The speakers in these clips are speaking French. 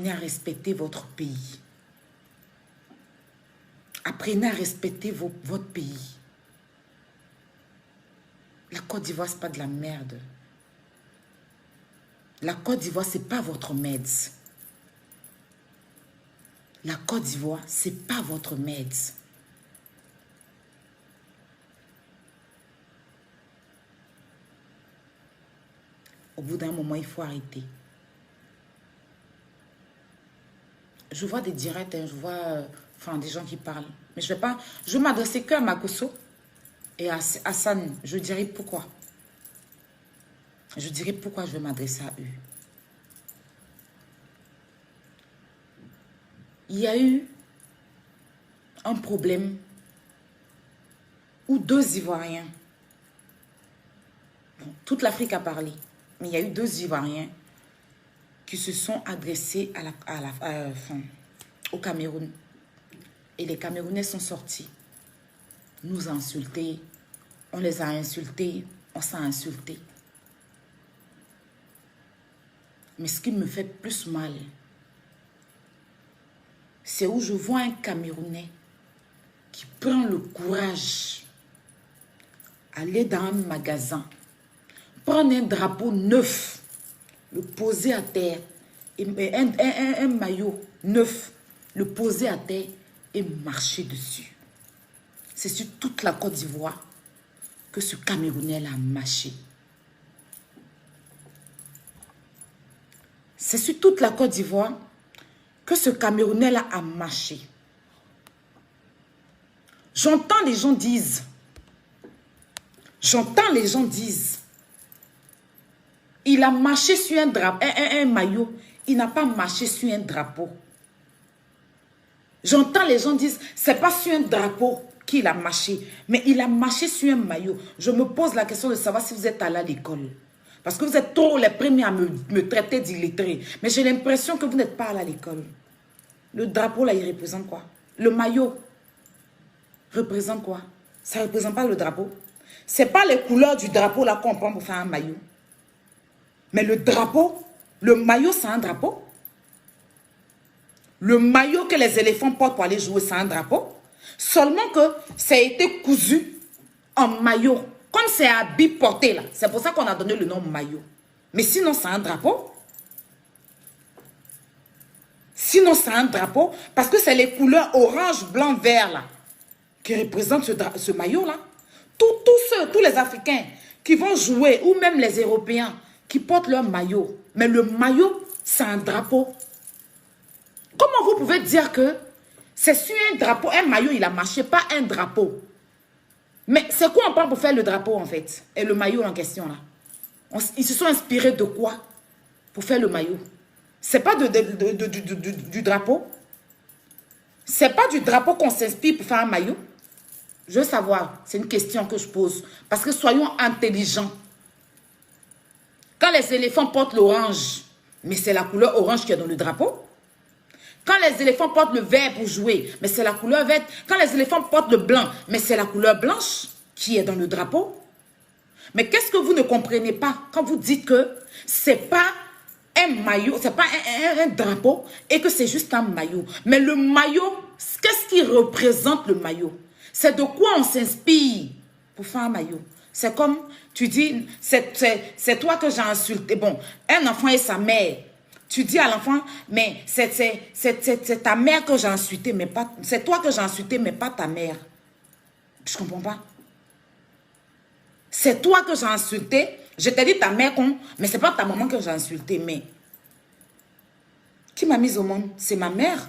Apprenez à respecter votre pays. Apprenez à respecter votre pays. La Côte d'Ivoire, ce n'est pas de la merde. La Côte d'Ivoire, ce n'est pas votre meds. La Côte d'Ivoire, ce n'est pas votre meds. Au bout d'un moment, il faut arrêter. Je vois des directs, hein, je vois des gens qui parlent. Mais je ne vais pas... Je vais m'adresser qu'à Makosso et à Hassan. Je dirai pourquoi. Je dirai pourquoi je vais m'adresser à eux. Il y a eu un problème où 2 Ivoiriens, bon, toute l'Afrique a parlé, mais il y a eu 2 Ivoiriens qui se sont adressés au Cameroun. Et les Camerounais sont sortis, nous insulter, on les a insultés, on s'est insultés. Mais ce qui me fait plus mal, c'est où je vois un Camerounais qui prend le courage aller dans un magasin, prendre un drapeau neuf, le poser à terre, et un maillot neuf, le poser à terre et marcher dessus. C'est sur toute la Côte d'Ivoire que ce Camerounais a marché. C'est sur toute la Côte d'Ivoire que ce Camerounais a marché. J'entends les gens disent, il a marché sur un drapeau, un maillot. Il n'a pas marché sur un drapeau. J'entends les gens disent, c'est pas sur un drapeau qu'il a marché, mais il a marché sur un maillot. Je me pose la question de savoir si vous êtes allé à l'école. Parce que vous êtes trop les premiers à me traiter d'illettré. Mais j'ai l'impression que vous n'êtes pas allé à l'école. Le drapeau, là, il représente quoi? Le maillot représente quoi? Ça ne représente pas le drapeau. Ce n'est pas les couleurs du drapeau là qu'on prend pour faire un maillot. Mais le drapeau, le maillot, c'est un drapeau. Le maillot que les éléphants portent pour aller jouer, c'est un drapeau. Seulement que ça a été cousu en maillot. Comme c'est habit porté là. C'est pour ça qu'on a donné le nom maillot. Mais sinon, c'est un drapeau. Sinon, c'est un drapeau. Parce que c'est les couleurs orange, blanc, vert là. Qui représentent ce maillot là. Tous les Africains qui vont jouer. Ou même les Européens qui portent leur maillot. Mais le maillot, c'est un drapeau. Comment vous pouvez dire que c'est sur un drapeau, un maillot, il a marché, pas un drapeau? Mais c'est quoi on prend pour faire le drapeau en fait? Et le maillot en question là. Ils se sont inspirés de quoi pour faire le maillot? C'est pas du drapeau? C'est pas du drapeau qu'on s'inspire pour faire un maillot? Je veux savoir, c'est une question que je pose. Parce que soyons intelligents. Quand les éléphants portent l'orange, mais c'est la couleur orange qui est dans le drapeau. Quand les éléphants portent le vert pour jouer, mais c'est la couleur verte. Quand les éléphants portent le blanc, mais c'est la couleur blanche qui est dans le drapeau. Mais qu'est-ce que vous ne comprenez pas quand vous dites que c'est pas un maillot, c'est pas un drapeau et que c'est juste un maillot. Mais le maillot, qu'est-ce qui représente le maillot? C'est de quoi on s'inspire pour faire un maillot. C'est comme, tu dis, c'est toi que j'ai insulté. Bon, un enfant et sa mère. Tu dis à l'enfant, mais c'est ta mère que j'ai insulté, mais pas... C'est toi que j'ai insulté, mais pas ta mère. Je ne comprends pas. C'est toi que j'ai insulté. Je t'ai dit ta mère con, mais ce n'est pas ta maman que j'ai insulté, mais... Qui m'a mise au monde? C'est ma mère.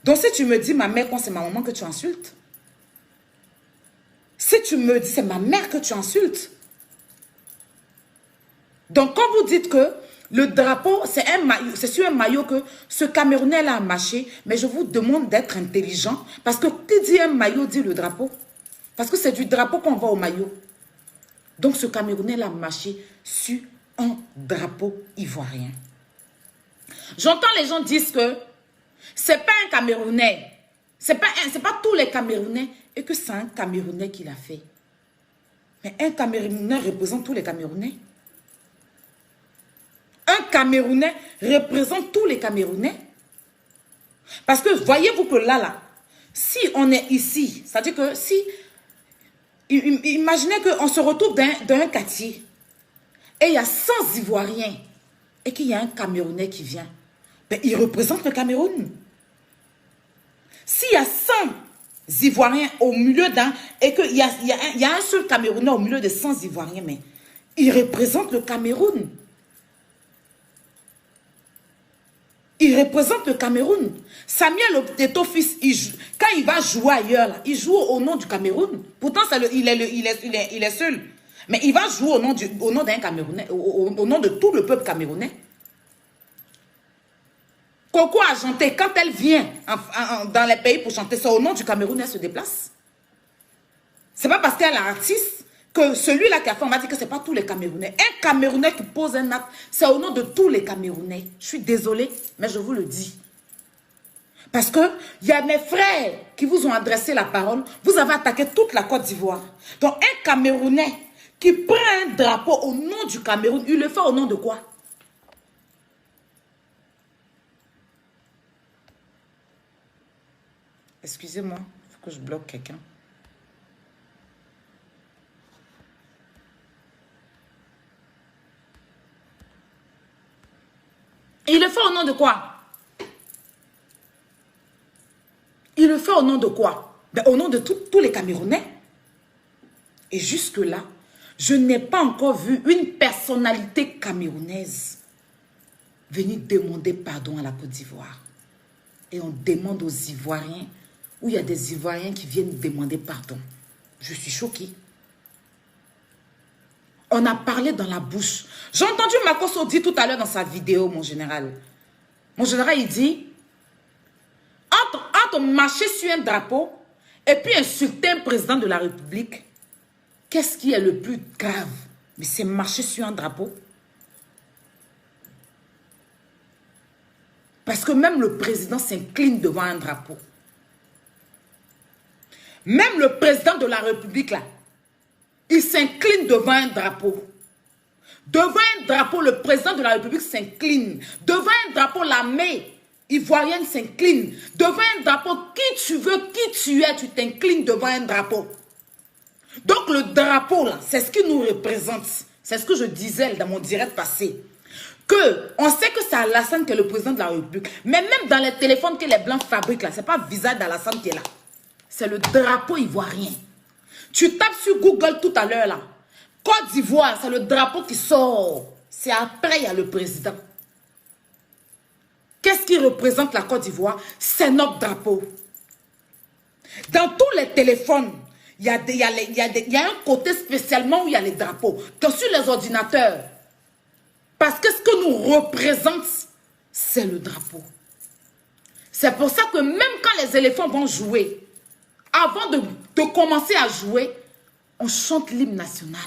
Donc si tu me dis ma mère con, c'est ma maman que tu insultes. Si tu me dis c'est ma mère que tu insultes. Donc quand vous dites que le drapeau, c'est sur un maillot que ce Camerounais là a marché. Mais je vous demande d'être intelligent. Parce que qui dit un maillot dit le drapeau. Parce que c'est du drapeau qu'on voit au maillot. Donc ce Camerounais là a marché sur un drapeau ivoirien. J'entends les gens dire que c'est pas un Camerounais. C'est pas tous les Camerounais. Et que c'est un Camerounais qui l'a fait. Mais un Camerounais représente tous les Camerounais. Un Camerounais représente tous les Camerounais. Parce que voyez-vous que là, si on est ici, c'est-à-dire que si, imaginez qu'on se retrouve dans un quartier et il y a 100 Ivoiriens et qu'il y a un Camerounais qui vient, ben, il représente le Cameroun. S'il y a 100 Ivoiriens au milieu d'un, et qu'il y a un seul Camerounais au milieu de 100 Ivoiriens, mais il représente le Cameroun. Il représente le Cameroun. Samuel Eto'o-Fils, quand il va jouer ailleurs, là, il joue au nom du Cameroun. Pourtant, il est seul. Mais il va jouer au nom d'un Camerounais, au nom de tout le peuple camerounais. Coco Argenté, quand elle vient dans les pays pour chanter, c'est au nom du Cameroun, elle se déplace. C'est pas parce qu'elle est artiste que celui-là qui a fait, on m'a dit que c'est pas tous les Camerounais. Un Camerounais qui pose un acte, c'est au nom de tous les Camerounais. Je suis désolée, mais je vous le dis. Parce que il y a mes frères qui vous ont adressé la parole, vous avez attaqué toute la Côte d'Ivoire. Donc un Camerounais qui prend un drapeau au nom du Cameroun, il le fait au nom de quoi? Excusez-moi, il faut que je bloque quelqu'un. Il le fait au nom de quoi? Il le fait au nom de quoi? Ben, au nom de tous les Camerounais. Et jusque-là, je n'ai pas encore vu une personnalité camerounaise venir demander pardon à la Côte d'Ivoire. Et on demande aux Ivoiriens, où il y a des Ivoiriens qui viennent demander pardon. Je suis choquée. On a parlé dans la bouche. J'ai entendu Makosso dire tout à l'heure dans sa vidéo, mon général. Mon général, il dit, entre marcher sur un drapeau et puis insulter un président de la République, qu'est-ce qui est le plus grave? Mais c'est marcher sur un drapeau. Parce que même le président s'incline devant un drapeau. Même le président de la République, là, il s'incline devant un drapeau. Devant un drapeau, le président de la République s'incline. Devant un drapeau, l'armée ivoirienne s'incline. Devant un drapeau, qui tu veux, qui tu es, tu t'inclines devant un drapeau. Donc le drapeau, là, c'est ce qui nous représente. C'est ce que je disais dans mon direct passé. On sait que c'est Alassane qui est le président de la République. Mais même dans les téléphones que les Blancs fabriquent, là, ce n'est pas le visage d'Alassane qui est là. C'est le drapeau ivoirien. Tu tapes sur Google tout à l'heure, là. Côte d'Ivoire, c'est le drapeau qui sort. C'est après, il y a le président. Qu'est-ce qui représente la Côte d'Ivoire? C'est notre drapeau. Dans tous les téléphones, il y a un côté spécialement où il y a les drapeaux. Que sur les ordinateurs. Parce que ce que nous représente, c'est le drapeau. C'est pour ça que même quand les éléphants vont jouer, avant de commencer à jouer, on chante l'hymne national.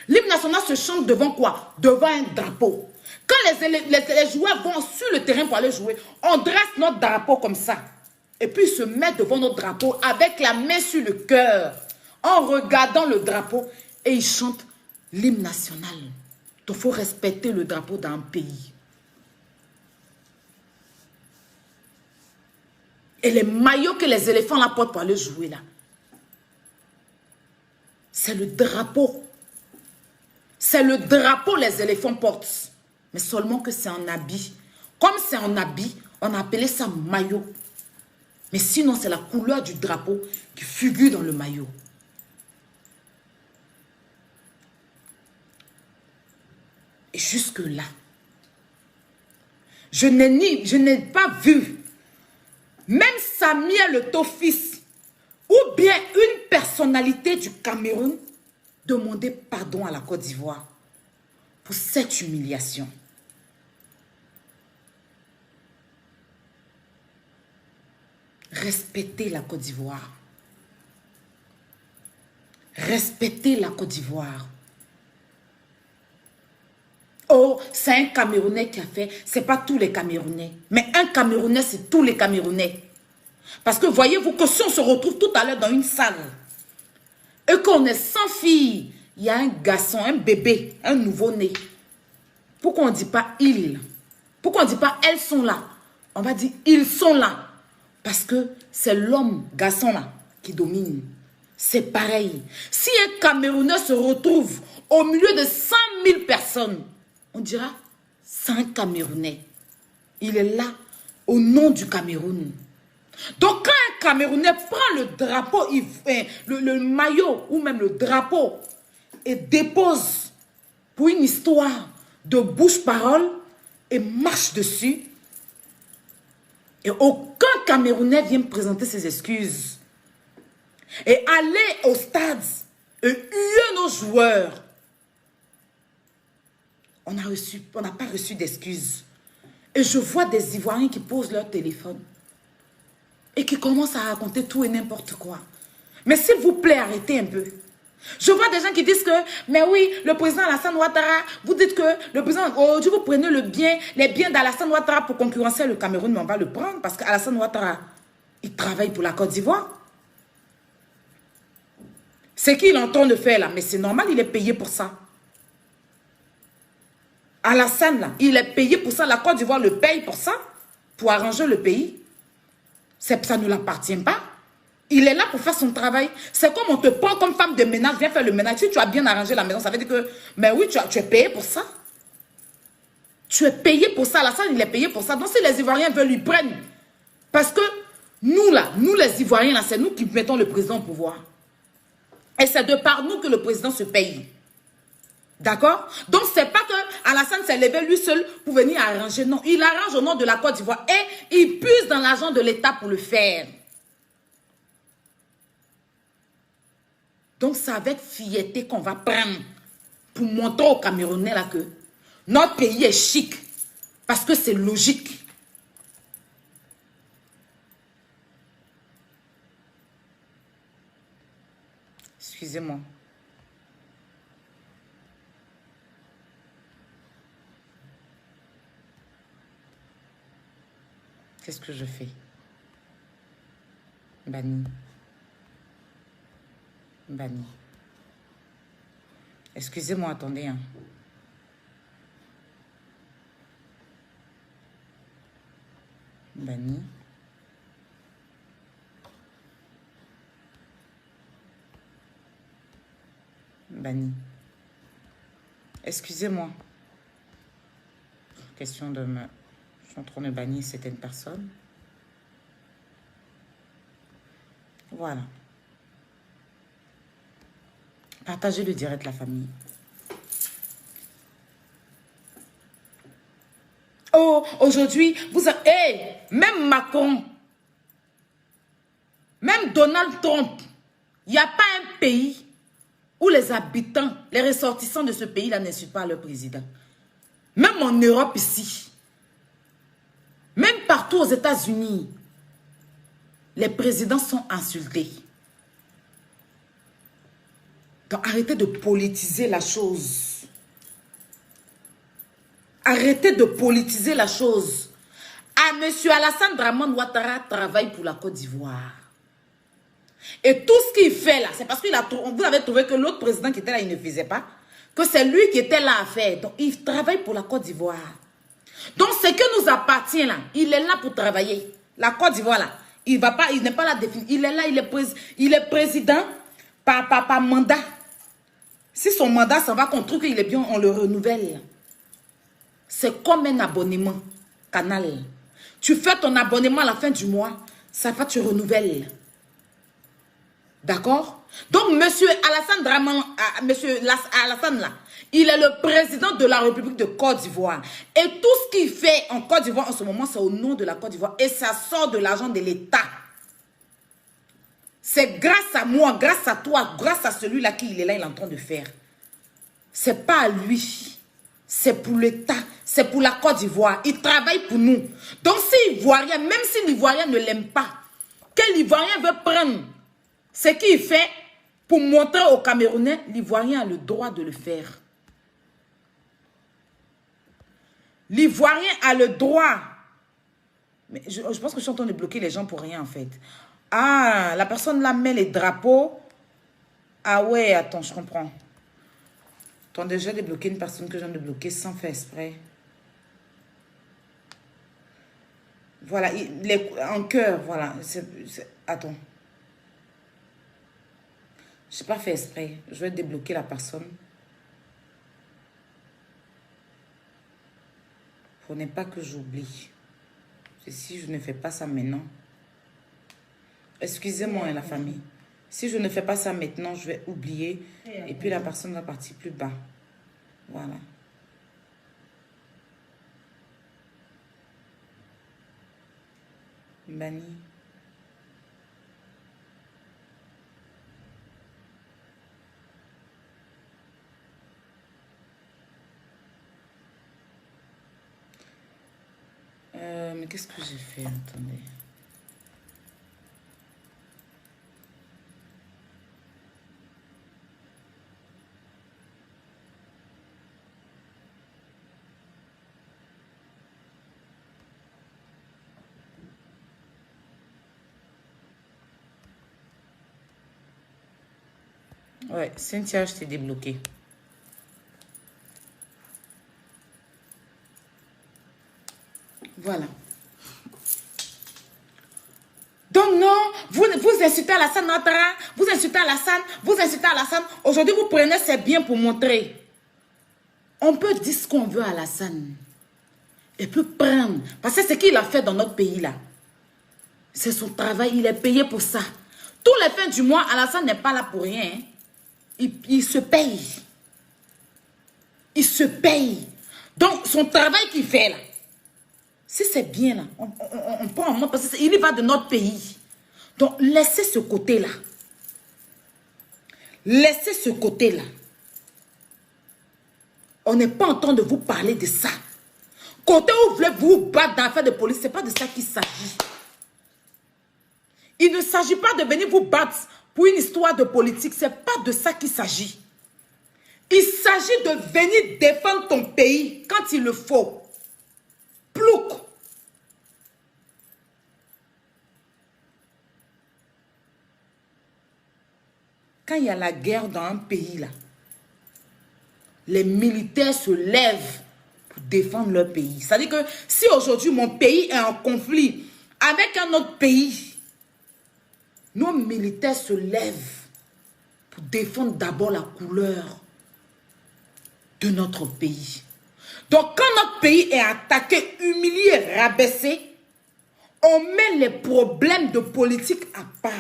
L'hymne national se chante devant quoi? Devant un drapeau. Quand les joueurs vont sur le terrain pour aller jouer, on dresse notre drapeau comme ça. Et puis ils se mettent devant notre drapeau avec la main sur le cœur, en regardant le drapeau, et ils chantent l'hymne national. Il faut respecter le drapeau d'un pays. Et les maillots que les éléphants la portent pour aller jouer là, c'est le drapeau. C'est le drapeau les éléphants portent. Mais seulement que c'est en habit. Comme c'est en habit, on a appelé ça maillot. Mais sinon, c'est la couleur du drapeau qui figure dans le maillot. Et jusque-là, je n'ai pas vu même Samuel Eto'o-Fils ou bien une personnalité du Cameroun demander pardon à la Côte d'Ivoire pour cette humiliation. Respectez la Côte d'Ivoire. Respectez la Côte d'Ivoire. Oh, c'est un Camerounais qui a fait, c'est pas tous les Camerounais. Mais un Camerounais, c'est tous les Camerounais. Parce que voyez-vous que si on se retrouve tout à l'heure dans une salle et qu'on est 100 filles, il y a un garçon, un bébé, un nouveau-né. Pourquoi on ne dit pas ils? Pourquoi on ne dit pas elles sont là? On va dire ils sont là. Parce que c'est l'homme, garçon là, qui domine. C'est pareil. Si un Camerounais se retrouve au milieu de 100 000 personnes, on dira, c'est un Camerounais. Il est là au nom du Cameroun. Donc quand un Camerounais prend le drapeau, le maillot ou même le drapeau et dépose pour une histoire de bouche-parole et marche dessus, et aucun Camerounais vient me présenter ses excuses. Et aller au stade et huer nos joueurs. On n'a pas reçu d'excuses. Et je vois des Ivoiriens qui posent leur téléphone et qui commencent à raconter tout et n'importe quoi. Mais s'il vous plaît, arrêtez un peu. Je vois des gens qui disent que, mais oui, le président Alassane Ouattara, vous dites que le président, aujourd'hui vous prenez les biens d'Alassane Ouattara pour concurrencer le Cameroun, mais on va le prendre parce qu'Alassane Ouattara, il travaille pour la Côte d'Ivoire. C'est qu'il est en train de faire là, mais c'est normal, il est payé pour ça. Alassane là, il est payé pour ça, la Côte d'Ivoire le paye pour ça, pour arranger le pays. Ça ne l'appartient pas. Il est là pour faire son travail. C'est comme on te prend comme femme de ménage, viens faire le ménage. Si tu as bien arrangé la maison, ça veut dire que, mais oui, tu es payé pour ça. Tu es payé pour ça. Alassane, il est payé pour ça. Donc si les Ivoiriens veulent, lui prennent. Parce que nous là, nous les Ivoiriens là, c'est nous qui mettons le président au pouvoir. Et c'est de par nous que le président se paye. D'accord? Donc, c'est pas que Alassane s'est levé lui seul pour venir arranger. Non, il arrange au nom de la Côte d'Ivoire et il puise dans l'argent de l'État pour le faire. Donc, c'est avec fierté qu'on va prendre pour montrer aux Camerounais là que notre pays est chic. Parce que c'est logique. Excusez-moi. Qu'est-ce que je fais? Banni. Banni. Excusez-moi, attendez. Hein. Banni. Banni. Excusez-moi. Question de me... Je suis en train de bannir certaines personnes. Voilà. Partagez le direct, la famille. Oh, aujourd'hui, vous avez... Hey, même Macron, même Donald Trump, il n'y a pas un pays où les habitants, les ressortissants de ce pays-là n'insultent pas leur président. Même en Europe ici, même partout aux États-Unis, les présidents sont insultés. Donc arrêtez de politiser la chose. Arrêtez de politiser la chose. Ah, monsieur Alassane Dramane Ouattara travaille pour la Côte d'Ivoire. Et tout ce qu'il fait là, c'est parce que vous avez trouvé que l'autre président qui était là, il ne faisait pas. Que c'est lui qui était là à faire. Donc il travaille pour la Côte d'Ivoire. Donc ce qui nous appartient là, il est là pour travailler. La Côte d'Ivoire là, il n'est pas là défini. Il est là, il est président par mandat. Si son mandat s'en va qu'on trouve qu'il est bien, on le renouvelle. C'est comme un abonnement canal. Tu fais ton abonnement à la fin du mois, ça va, tu renouvelles. D'accord? Donc, monsieur Alassane Dramane, monsieur Alassane là, il est le président de la République de Côte d'Ivoire. Et tout ce qu'il fait en Côte d'Ivoire en ce moment, c'est au nom de la Côte d'Ivoire. Et ça sort de l'argent de l'État. C'est grâce à moi, grâce à toi, grâce à celui-là qui il est là, il est en train de faire. C'est pas à lui. C'est pour l'État. C'est pour la Côte d'Ivoire. Il travaille pour nous. Donc, si l'Ivoirien, même si l'Ivoirien ne l'aime pas, que l'Ivoirien veut prendre ce qu'il fait pour montrer aux Camerounais, l'Ivoirien a le droit de le faire. L'Ivoirien a le droit. Mais je pense que je suis en train de bloquer les gens pour rien, en fait. Ah, la personne là met les drapeaux. Ah ouais, attends, je comprends. T'as déjà débloqué une personne que je viens de bloquer sans faire exprès. Voilà, en cœur, voilà. Attends. Je n'ai pas fait exprès. Je vais débloquer la personne. Pour ne pas que j'oublie. Si je ne fais pas ça maintenant. Excusez-moi, la famille. Si je ne fais pas ça maintenant, je vais oublier. Et puis la personne va partir plus bas. Voilà. Banni. Mais qu'est-ce que j'ai fait? Attendez. Ouais, Cynthia, je t'ai débloqué. Voilà. Donc non, vous insultez Alassane Ouattara, vous insultez Alassane, vous insultez Alassane. Aujourd'hui, vous prenez ses biens pour montrer. On peut dire ce qu'on veut à Alassane. Il peut prendre. Parce que ce qu'il a fait dans notre pays là, c'est son travail, il est payé pour ça. Tous les fins du mois, Alassane n'est pas là pour rien. Hein. Il se paye. Il se paye. Donc, son travail qu'il fait là, si c'est bien là, on prend en main parce qu'il y va de notre pays. Donc, laissez ce côté-là. Laissez ce côté-là. On n'est pas en train de vous parler de ça. Côté où vous voulez vous battre dans l'affaire de police, ce n'est pas de ça qu'il s'agit. Il ne s'agit pas de venir vous battre pour une histoire de politique. Ce n'est pas de ça qu'il s'agit. Il s'agit de venir défendre ton pays quand il le faut. Plouc. Quand il y a la guerre dans un pays, là, les militaires se lèvent pour défendre leur pays. C'est-à-dire que si aujourd'hui mon pays est en conflit avec un autre pays, nos militaires se lèvent pour défendre d'abord la couleur de notre pays. Donc quand notre pays est attaqué, humilié, rabaissé, on met les problèmes de politique à part.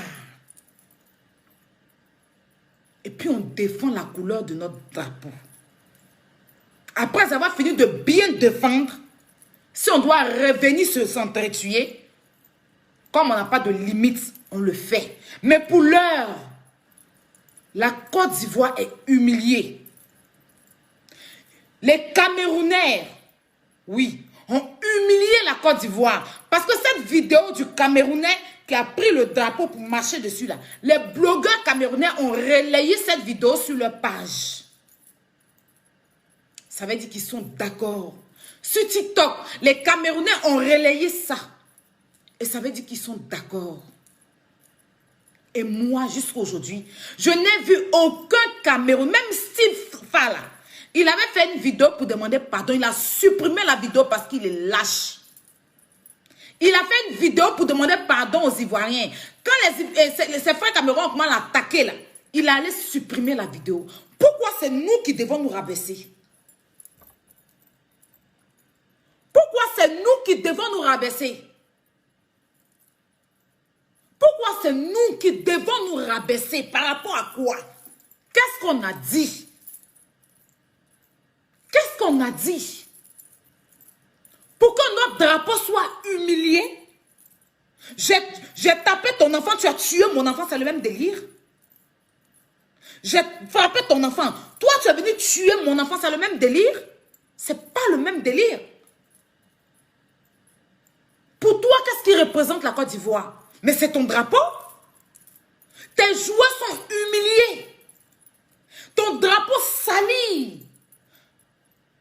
Et puis on défend la couleur de notre drapeau. Après avoir fini de bien défendre, si on doit revenir s'entretuer, comme on n'a pas de limite, on le fait. Mais pour l'heure, la Côte d'Ivoire est humiliée. Les Camerounais, oui, ont humilié la Côte d'Ivoire. Parce que cette vidéo du Camerounais qui a pris le drapeau pour marcher dessus, là, les blogueurs camerounais ont relayé cette vidéo sur leur page. Ça veut dire qu'ils sont d'accord. Sur TikTok, les Camerounais ont relayé ça. Et ça veut dire qu'ils sont d'accord. Et moi, jusqu'à aujourd'hui, je n'ai vu aucun Camerounais, même Steve Fala. Il avait fait une vidéo pour demander pardon. Il a supprimé la vidéo parce qu'il est lâche. Il a fait une vidéo pour demander pardon aux Ivoiriens. Quand ses frères camerounais ont commencé à l'attaquer, là, il allait supprimer la vidéo. Pourquoi c'est nous qui devons nous rabaisser? Pourquoi c'est nous qui devons nous rabaisser? Pourquoi c'est nous qui devons nous rabaisser? Par rapport à quoi? Qu'est-ce qu'on a dit? Qu'est-ce qu'on a dit? Pour que notre drapeau soit humilié? J'ai tapé ton enfant, tu as tué mon enfant, c'est le même délire? J'ai frappé ton enfant, toi tu es venu tuer mon enfant, c'est le même délire? C'est pas le même délire. Pour toi, qu'est-ce qui représente la Côte d'Ivoire? Mais c'est ton drapeau? Tes joueurs sont humiliés. Ton drapeau sali.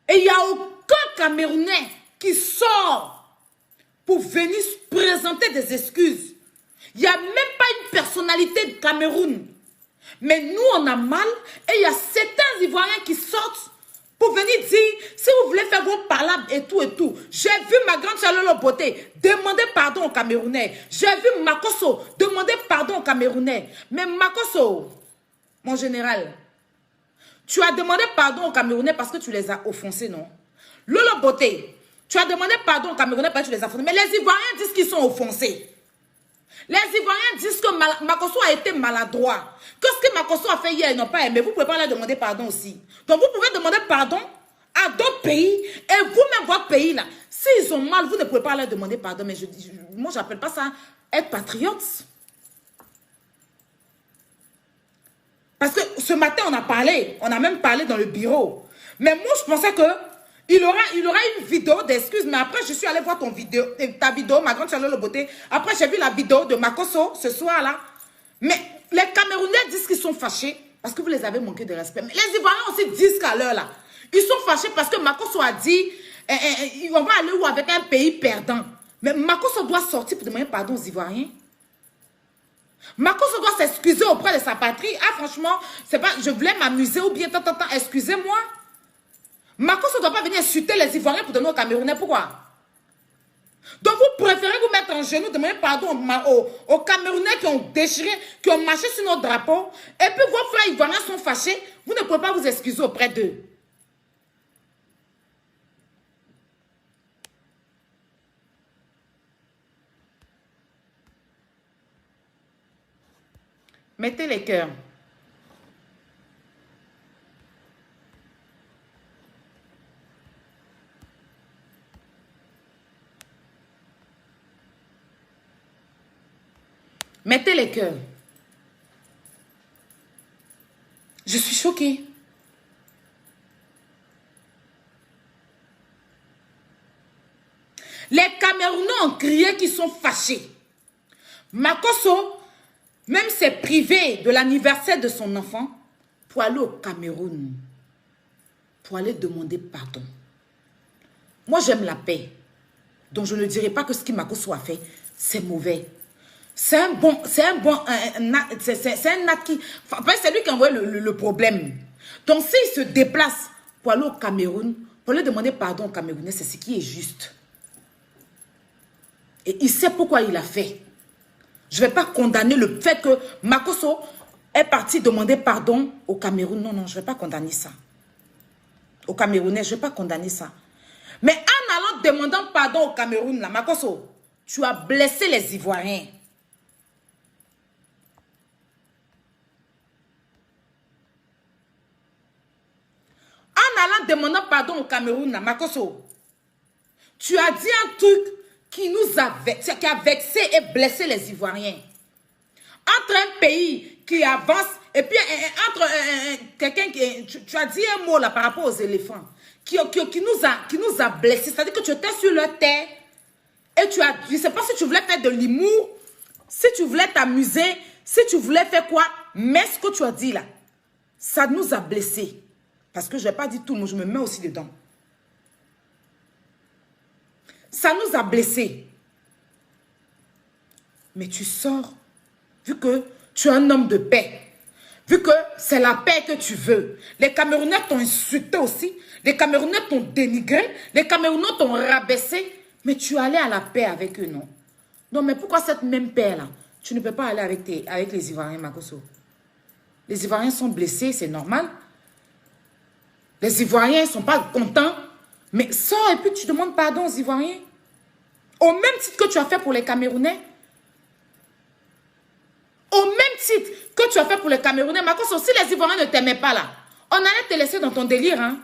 Et il n'y a aucun Camerounais qui sort pour venir présenter des excuses. Il n'y a même pas une personnalité de Cameroun Mais nous, on a mal. Et il y a certains Ivoiriens qui sortent pour venir dire, si vous voulez faire vos palables et tout et tout. J'ai vu ma grande Charlotte Beauté demander pardon aux Camerounais. J'ai vu Makosso demander pardon aux Camerounais. Mais Makosso, mon général, tu as demandé pardon aux Camerounais parce que tu les as offensés, non? Lolo Beauté, tu as demandé pardon aux Camerounais parce que tu les as offensés. Mais les Ivoiriens disent qu'ils sont offensés. Les Ivoiriens disent que Makosso a été maladroit. Que ce que Makosso a fait hier, ils n'ont pas aimé. Vous ne pouvez pas leur demander pardon aussi. Donc vous pouvez demander pardon à d'autres pays. Et vous-même, votre pays là, s'ils ont mal, vous ne pouvez pas leur demander pardon. Mais moi, je n'appelle pas ça être patriote. Parce que ce matin, on a même parlé dans le bureau. Mais moi, je pensais que il aura une vidéo d'excuses, mais après, je suis allée voir ta vidéo, ma grande Charlotte Beauté. Après, j'ai vu la vidéo de Makosso ce soir-là. Mais les Camerounais disent qu'ils sont fâchés parce que vous les avez manqué de respect. Mais les Ivoiriens aussi disent qu'à l'heure là, ils sont fâchés parce que Makosso a dit on va aller où avec un pays perdant. Mais Makosso doit sortir pour demander pardon aux Ivoiriens. Makosso doit s'excuser auprès de sa patrie. Ah, franchement, c'est pas, je voulais m'amuser ou bien, excusez-moi. Makosso ne doit pas venir insulter les Ivoiriens pour donner aux Camerounais. Pourquoi? Donc vous préférez vous mettre en genoux, demander pardon aux Camerounais qui ont déchiré, qui ont marché sur notre drapeau. Et puis vos frères Ivoiriens sont fâchés. Vous ne pouvez pas vous excuser auprès d'eux. Mettez les cœurs. Mettez les cœurs. Je suis choquée. Les Camerounais ont crié qu'ils sont fâchés. Makosso, même s'est privé de l'anniversaire de son enfant pour aller au Cameroun, pour aller demander pardon. Moi, j'aime la paix. Donc, je ne dirais pas que ce que Makosso a fait, c'est mauvais. C'est un acte qui... Enfin, c'est lui qui envoie le problème. Donc, s'il se déplace pour aller au Cameroun, pour lui demander pardon au Camerounais, c'est ce qui est juste. Et il sait pourquoi il a fait. Je ne vais pas condamner le fait que Makosso est parti demander pardon au Cameroun. Non, non, je ne vais pas condamner ça. Au Camerounais, je ne vais pas condamner ça. Mais en allant demander pardon au Cameroun, là, Makosso, tu as blessé les Ivoiriens. En allant demander pardon au Cameroun, là, Makosso, tu as dit un truc qui a vexé et blessé les Ivoiriens. Entre un pays qui avance et puis entre quelqu'un qui... Tu as dit un mot là par rapport aux éléphants qui nous a blessés. C'est-à-dire que tu étais sur leur terre et tu as... Je ne sais pas si tu voulais faire de l'humour, si tu voulais t'amuser, si tu voulais faire quoi. Mais ce que tu as dit là, ça nous a blessés. Parce que je n'ai pas dit tout le monde, je me mets aussi dedans. Ça nous a blessés. Mais tu sors, vu que tu es un homme de paix, vu que c'est la paix que tu veux. Les Camerounais t'ont insulté aussi, les Camerounais t'ont dénigré, les Camerounais t'ont rabaissé, mais tu allais à la paix avec eux, non? Non, mais pourquoi cette même paix-là? Tu ne peux pas aller avec les Ivoiriens, Makosso. Les Ivoiriens sont blessés, c'est normal. Les Ivoiriens ne sont pas contents, mais sors et puis tu demandes pardon aux Ivoiriens. Au même titre que tu as fait pour les Camerounais. Au même titre que tu as fait pour les Camerounais. Makosso, si les Ivoiriens ne t'aimaient pas là, on allait te laisser dans ton délire. Hein?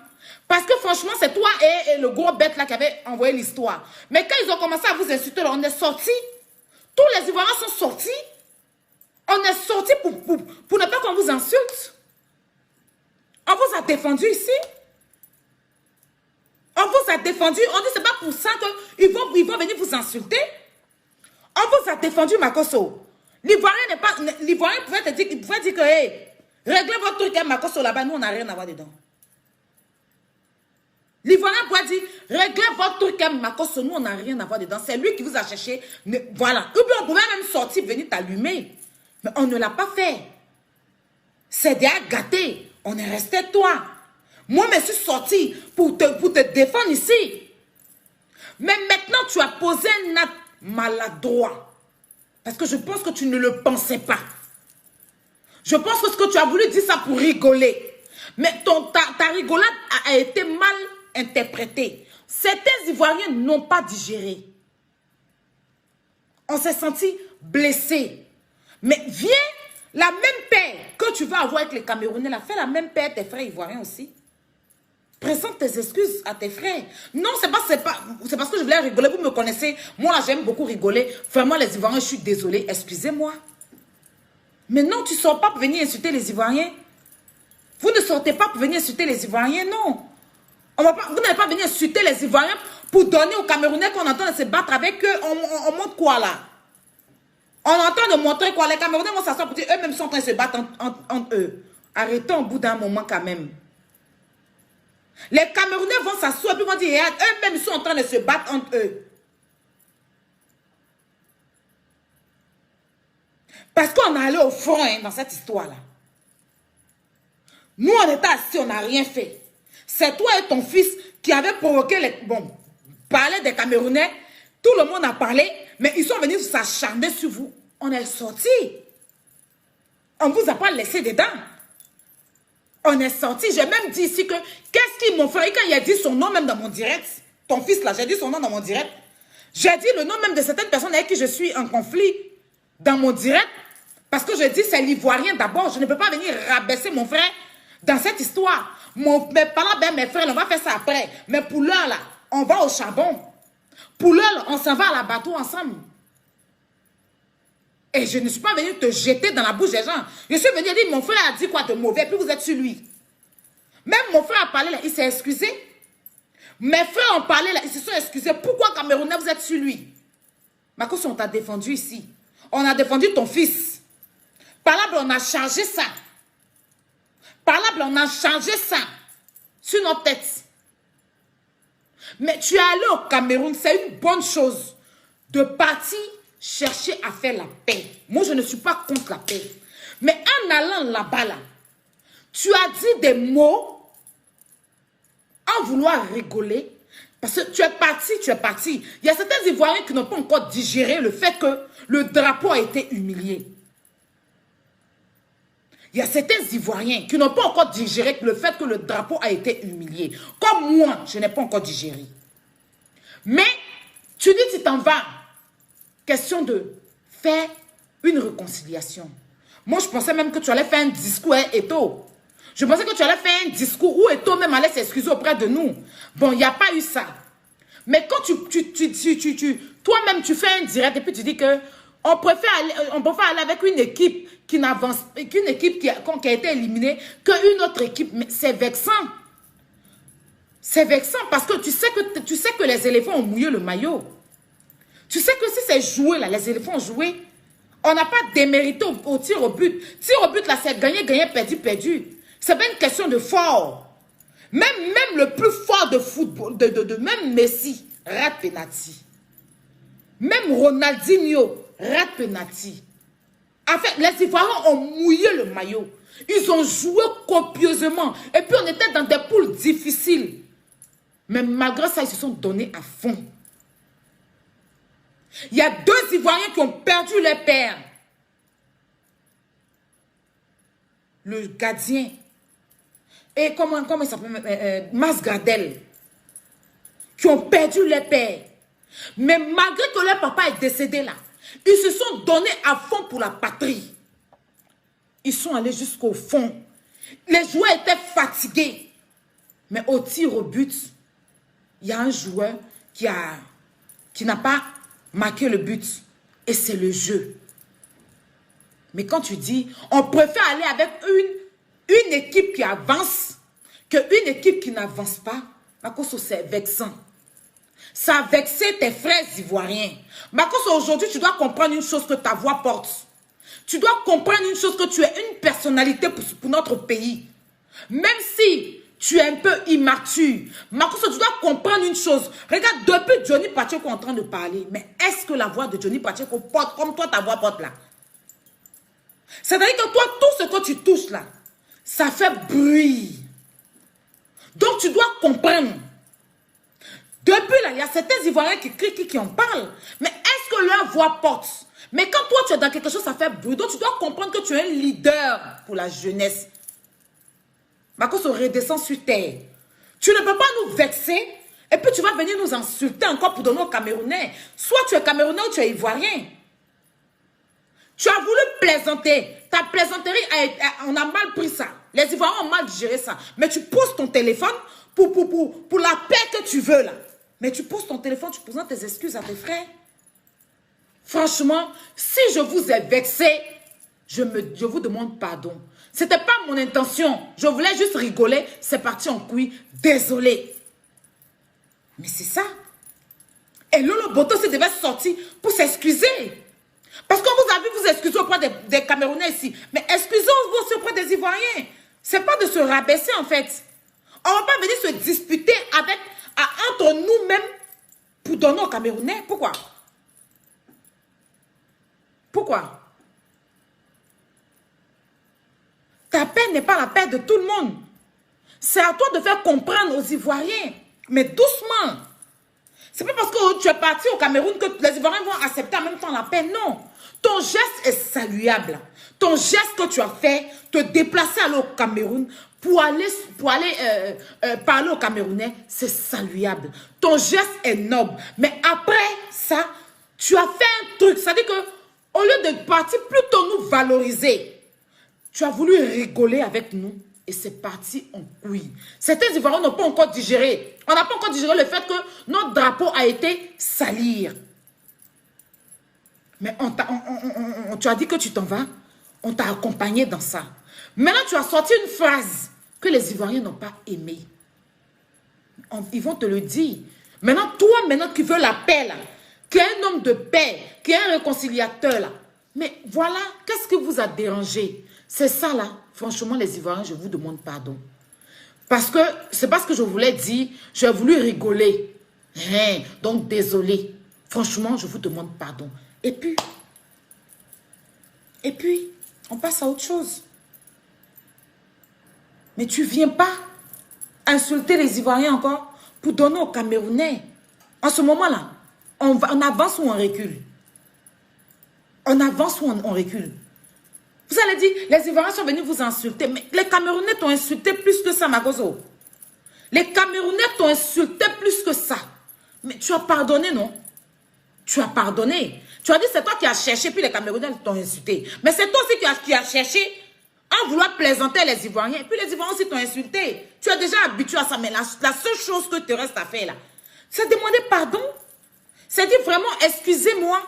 Parce que franchement, c'est toi et le gros bête là qui avait envoyé l'histoire. Mais quand ils ont commencé à vous insulter, là, on est sortis. Tous les Ivoiriens sont sortis. On est sortis pour ne pas qu'on vous insulte. On vous a défendu ici. On vous a défendu. On dit c'est pas pour ça qu'ils vont venir vous insulter. On vous a défendu, Makosso. L'Ivoirien n'est pas... L'Ivoirien pouvait te dire, il pouvait dire que, hey, réglez votre truc à Makosso là-bas, nous on n'a rien à voir dedans. L'Ivoirien pouvait dire, réglez votre truc à Makosso, nous on n'a rien à voir dedans. C'est lui qui vous a cherché. Voilà. Ou bien on pouvait même sortir, venir t'allumer. Mais on ne l'a pas fait. C'est déjà gâté. On est resté toi. Moi, je suis sorti pour te défendre ici. Mais maintenant, tu as posé un acte maladroit. Parce que je pense que tu ne le pensais pas. Je pense que ce que tu as voulu dire ça pour rigoler. Mais ta rigolade a été mal interprétée. Certains Ivoiriens n'ont pas digéré. On s'est senti blessés. Mais viens, la même paix que tu vas avoir avec les Camerounais, là, fais la même paix avec tes frères ivoiriens aussi. Présente tes excuses à tes frères. Non, c'est parce que je voulais rigoler. Vous me connaissez. Moi, là, j'aime beaucoup rigoler. Vraiment, les Ivoiriens, je suis désolée. Excusez-moi. Mais non, tu ne sors pas pour venir insulter les Ivoiriens. Vous ne sortez pas pour venir insulter les Ivoiriens, non. Vous n'allez pas venir insulter les Ivoiriens pour donner aux Camerounais qu'on entend se battre avec eux. On montre quoi, là? On entend de montrer quoi? Les Camerounais vont s'asseoir pour dire eux-mêmes sont en train de se battre entre eux. Arrêtons au bout d'un moment quand même. Les Camerounais vont s'asseoir et vont dire eux-mêmes sont en train de se battre entre eux. Parce qu'on est allé au front dans cette histoire-là. Nous, on était assis, on n'a rien fait. C'est toi et ton fils qui avaient provoqué les... Bon, parler des Camerounais. Tout le monde a parlé, mais ils sont venus s'acharner sur vous. On est sortis. On ne vous a pas laissé dedans. On est sortis. J'ai même dit ici que... Qu'est-ce qu'ils m'ont fait? Quand il a dit son nom même dans mon direct, ton fils là, j'ai dit son nom dans mon direct. J'ai dit le nom même de certaines personnes avec qui je suis en conflit dans mon direct. Parce que je dis c'est l'Ivoirien d'abord. Je ne peux pas venir rabaisser mon frère dans cette histoire. Mais pas là, ben, mes frères, on va faire ça après. Mais pour l'heure là, on va au charbon. Pour l'heure, on s'en va à la bateau ensemble. Et je ne suis pas venu te jeter dans la bouche des gens. Je suis venu dire, mon frère a dit quoi de mauvais, puis vous êtes sur lui. Même mon frère a parlé là, il s'est excusé. Mes frères ont parlé là, ils se sont excusés. Pourquoi Camerounais, vous êtes sur lui? Marcos, on t'a défendu ici. On a défendu ton fils. Par là, on a chargé ça. Par là, on a changé ça sur notre tête. Mais tu es allé au Cameroun, c'est une bonne chose de partir chercher à faire la paix. Moi, je ne suis pas contre la paix. Mais en allant là-bas, là, tu as dit des mots en vouloir rigoler. Parce que tu es parti. Il y a certains Ivoiriens qui n'ont pas encore digéré le fait que le drapeau a été humilié. Il y a certains Ivoiriens qui n'ont pas encore digéré le fait que le drapeau a été humilié. Comme moi, je n'ai pas encore digéré. Mais, tu dis que tu t'en vas. Question de faire une réconciliation. Moi, je pensais même que tu allais faire un discours à Eto'o. Je pensais que tu allais faire un discours où Eto'o même allait s'excuser auprès de nous. Bon, il n'y a pas eu ça. Mais quand toi-même, tu fais un direct et puis tu dis que on préfère aller avec une équipe qui n'avance, qu'une équipe qui a été éliminée, qu'une autre équipe. Mais c'est vexant. C'est vexant parce que tu sais que les éléphants ont mouillé le maillot. Tu sais que si c'est joué, là, les éléphants ont joué, on n'a pas démérité au tir au but. Tir au but, là, c'est gagné, perdu, perdu. C'est pas une question de fort. Même le plus fort de football, même Messi, rate penalty. Même Ronaldinho, rate penalty. En fait, les Ivoiriens ont mouillé le maillot. Ils ont joué copieusement. Et puis, on était dans des poules difficiles. Mais malgré ça, ils se sont donnés à fond. Il y a 2 Ivoiriens qui ont perdu leur père. Le gardien. Et comment il s'appelle? Masgardel. Qui ont perdu leur père. Mais malgré que leur papa est décédé là, ils se sont donnés à fond pour la patrie. Ils sont allés jusqu'au fond. Les joueurs étaient fatigués. Mais au tir au but, il y a un joueur qui n'a pas marqué le but. Et c'est le jeu. Mais quand tu dis, on préfère aller avec une équipe qui avance qu'une équipe qui n'avance pas, Marcos, c'est vexant. Ça a vexé tes frères ivoiriens. Marcos, aujourd'hui, tu dois comprendre une chose que ta voix porte. Tu dois comprendre une chose que tu es une personnalité pour notre pays. Même si tu es un peu immature. Marcos, tu dois comprendre une chose. Regarde, depuis Johnny Pacheco est en train de parler. Mais est-ce que la voix de Johnny Pacheco porte comme toi ta voix porte là? C'est-à-dire que toi, tout ce que tu touches là, Ça fait bruit. Donc, tu dois comprendre. Depuis là, il y a certains Ivoiriens qui crient, qui en parlent. Mais est-ce que leur voix porte? Mais quand toi, tu es dans quelque chose, ça fait bruit. Donc, tu dois comprendre que tu es un leader pour la jeunesse. Marcos redescend sur terre. Tu ne peux pas nous vexer. Et puis, tu vas venir nous insulter encore pour donner aux Camerounais. Soit tu es Camerounais ou tu es Ivoirien. Tu as voulu plaisanter. Ta plaisanterie, on a mal pris ça. Les Ivoiriens ont mal digéré ça. Mais tu poses ton téléphone pour la paix que tu veux là. Mais tu poses ton téléphone, tu présentes tes excuses à tes frères. Franchement, si je vous ai vexé, je vous demande pardon. Ce n'était pas mon intention. Je voulais juste rigoler. C'est parti en couille. Désolé. Mais c'est ça. Et Lolo Boto se devait sortir pour s'excuser. Parce que vous avez vous excusé auprès des Camerounais ici. Mais excusez-vous aussi auprès des Ivoiriens. Ce n'est pas de se rabaisser en fait. On ne va pas venir se disputer entre nous-mêmes pour donner aux Camerounais. Pourquoi? Pourquoi? Ta paix n'est pas la paix de tout le monde. C'est à toi de faire comprendre aux Ivoiriens. Mais doucement. C'est pas parce que tu es parti au Cameroun que les Ivoiriens vont accepter en même temps la paix. Non. Ton geste est saluable. Ton geste que tu as fait, te déplacer aller au Cameroun pour aller parler aux Camerounais, c'est saluable. Ton geste est noble. Mais après ça, tu as fait un truc. C'est-à-dire que au lieu de partir plutôt nous valoriser, tu as voulu rigoler avec nous. Et c'est parti en couille. Certains Ivoiriens n'ont pas encore digéré. On n'a pas encore digéré le fait que notre drapeau a été sali. Mais tu as dit que tu t'en vas. On t'a accompagné dans ça. Maintenant, tu as sorti une phrase que les Ivoiriens n'ont pas aimée. Ils vont te le dire. Maintenant, toi, qui veux la paix, là, qui est un homme de paix, qui est un réconciliateur, là. Mais voilà, qu'est-ce qui vous a dérangé? C'est ça, là. Franchement, les Ivoiriens, je vous demande pardon. Parce que, c'est pas ce que je voulais dire. J'ai voulu rigoler. Donc, désolé. Franchement, je vous demande pardon. Et puis, on passe à autre chose. Mais tu viens pas insulter les Ivoiriens encore pour donner aux Camerounais. En ce moment-là, on avance ou on recule? On avance ou on recule? Vous allez dire, les Ivoiriens sont venus vous insulter. Mais les Camerounais t'ont insulté plus que ça, Magozo. Les Camerounais t'ont insulté plus que ça. Mais tu as pardonné, non? Tu as pardonné. Tu as dit, c'est toi qui as cherché, puis les Camerounais t'ont insulté. Mais c'est toi aussi qui as cherché en vouloir plaisanter les Ivoiriens. Et puis les Ivoiriens aussi t'ont insulté. Tu es déjà habitué à ça. Mais la seule chose que te reste à faire, là, c'est demander pardon. C'est dire vraiment, excusez-moi.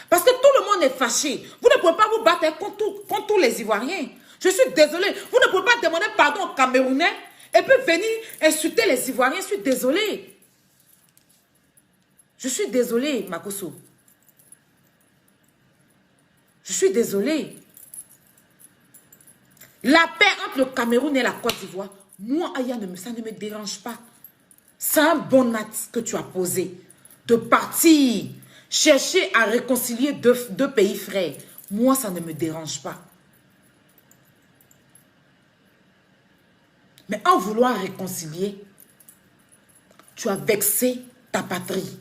Parce que tout le monde est fâché. Vous ne pouvez pas vous battre contre tous les Ivoiriens. Je suis désolé. Vous ne pouvez pas demander pardon aux Camerounais et puis venir insulter les Ivoiriens. Je suis désolé. Je suis désolé, Makosso. Je suis désolé. La paix entre le Cameroun et la Côte d'Ivoire, moi, Aya, ça ne me dérange pas. C'est un bon acte que tu as posé. De partir, chercher à réconcilier deux pays frères. Moi, ça ne me dérange pas. Mais en vouloir réconcilier, tu as vexé ta patrie.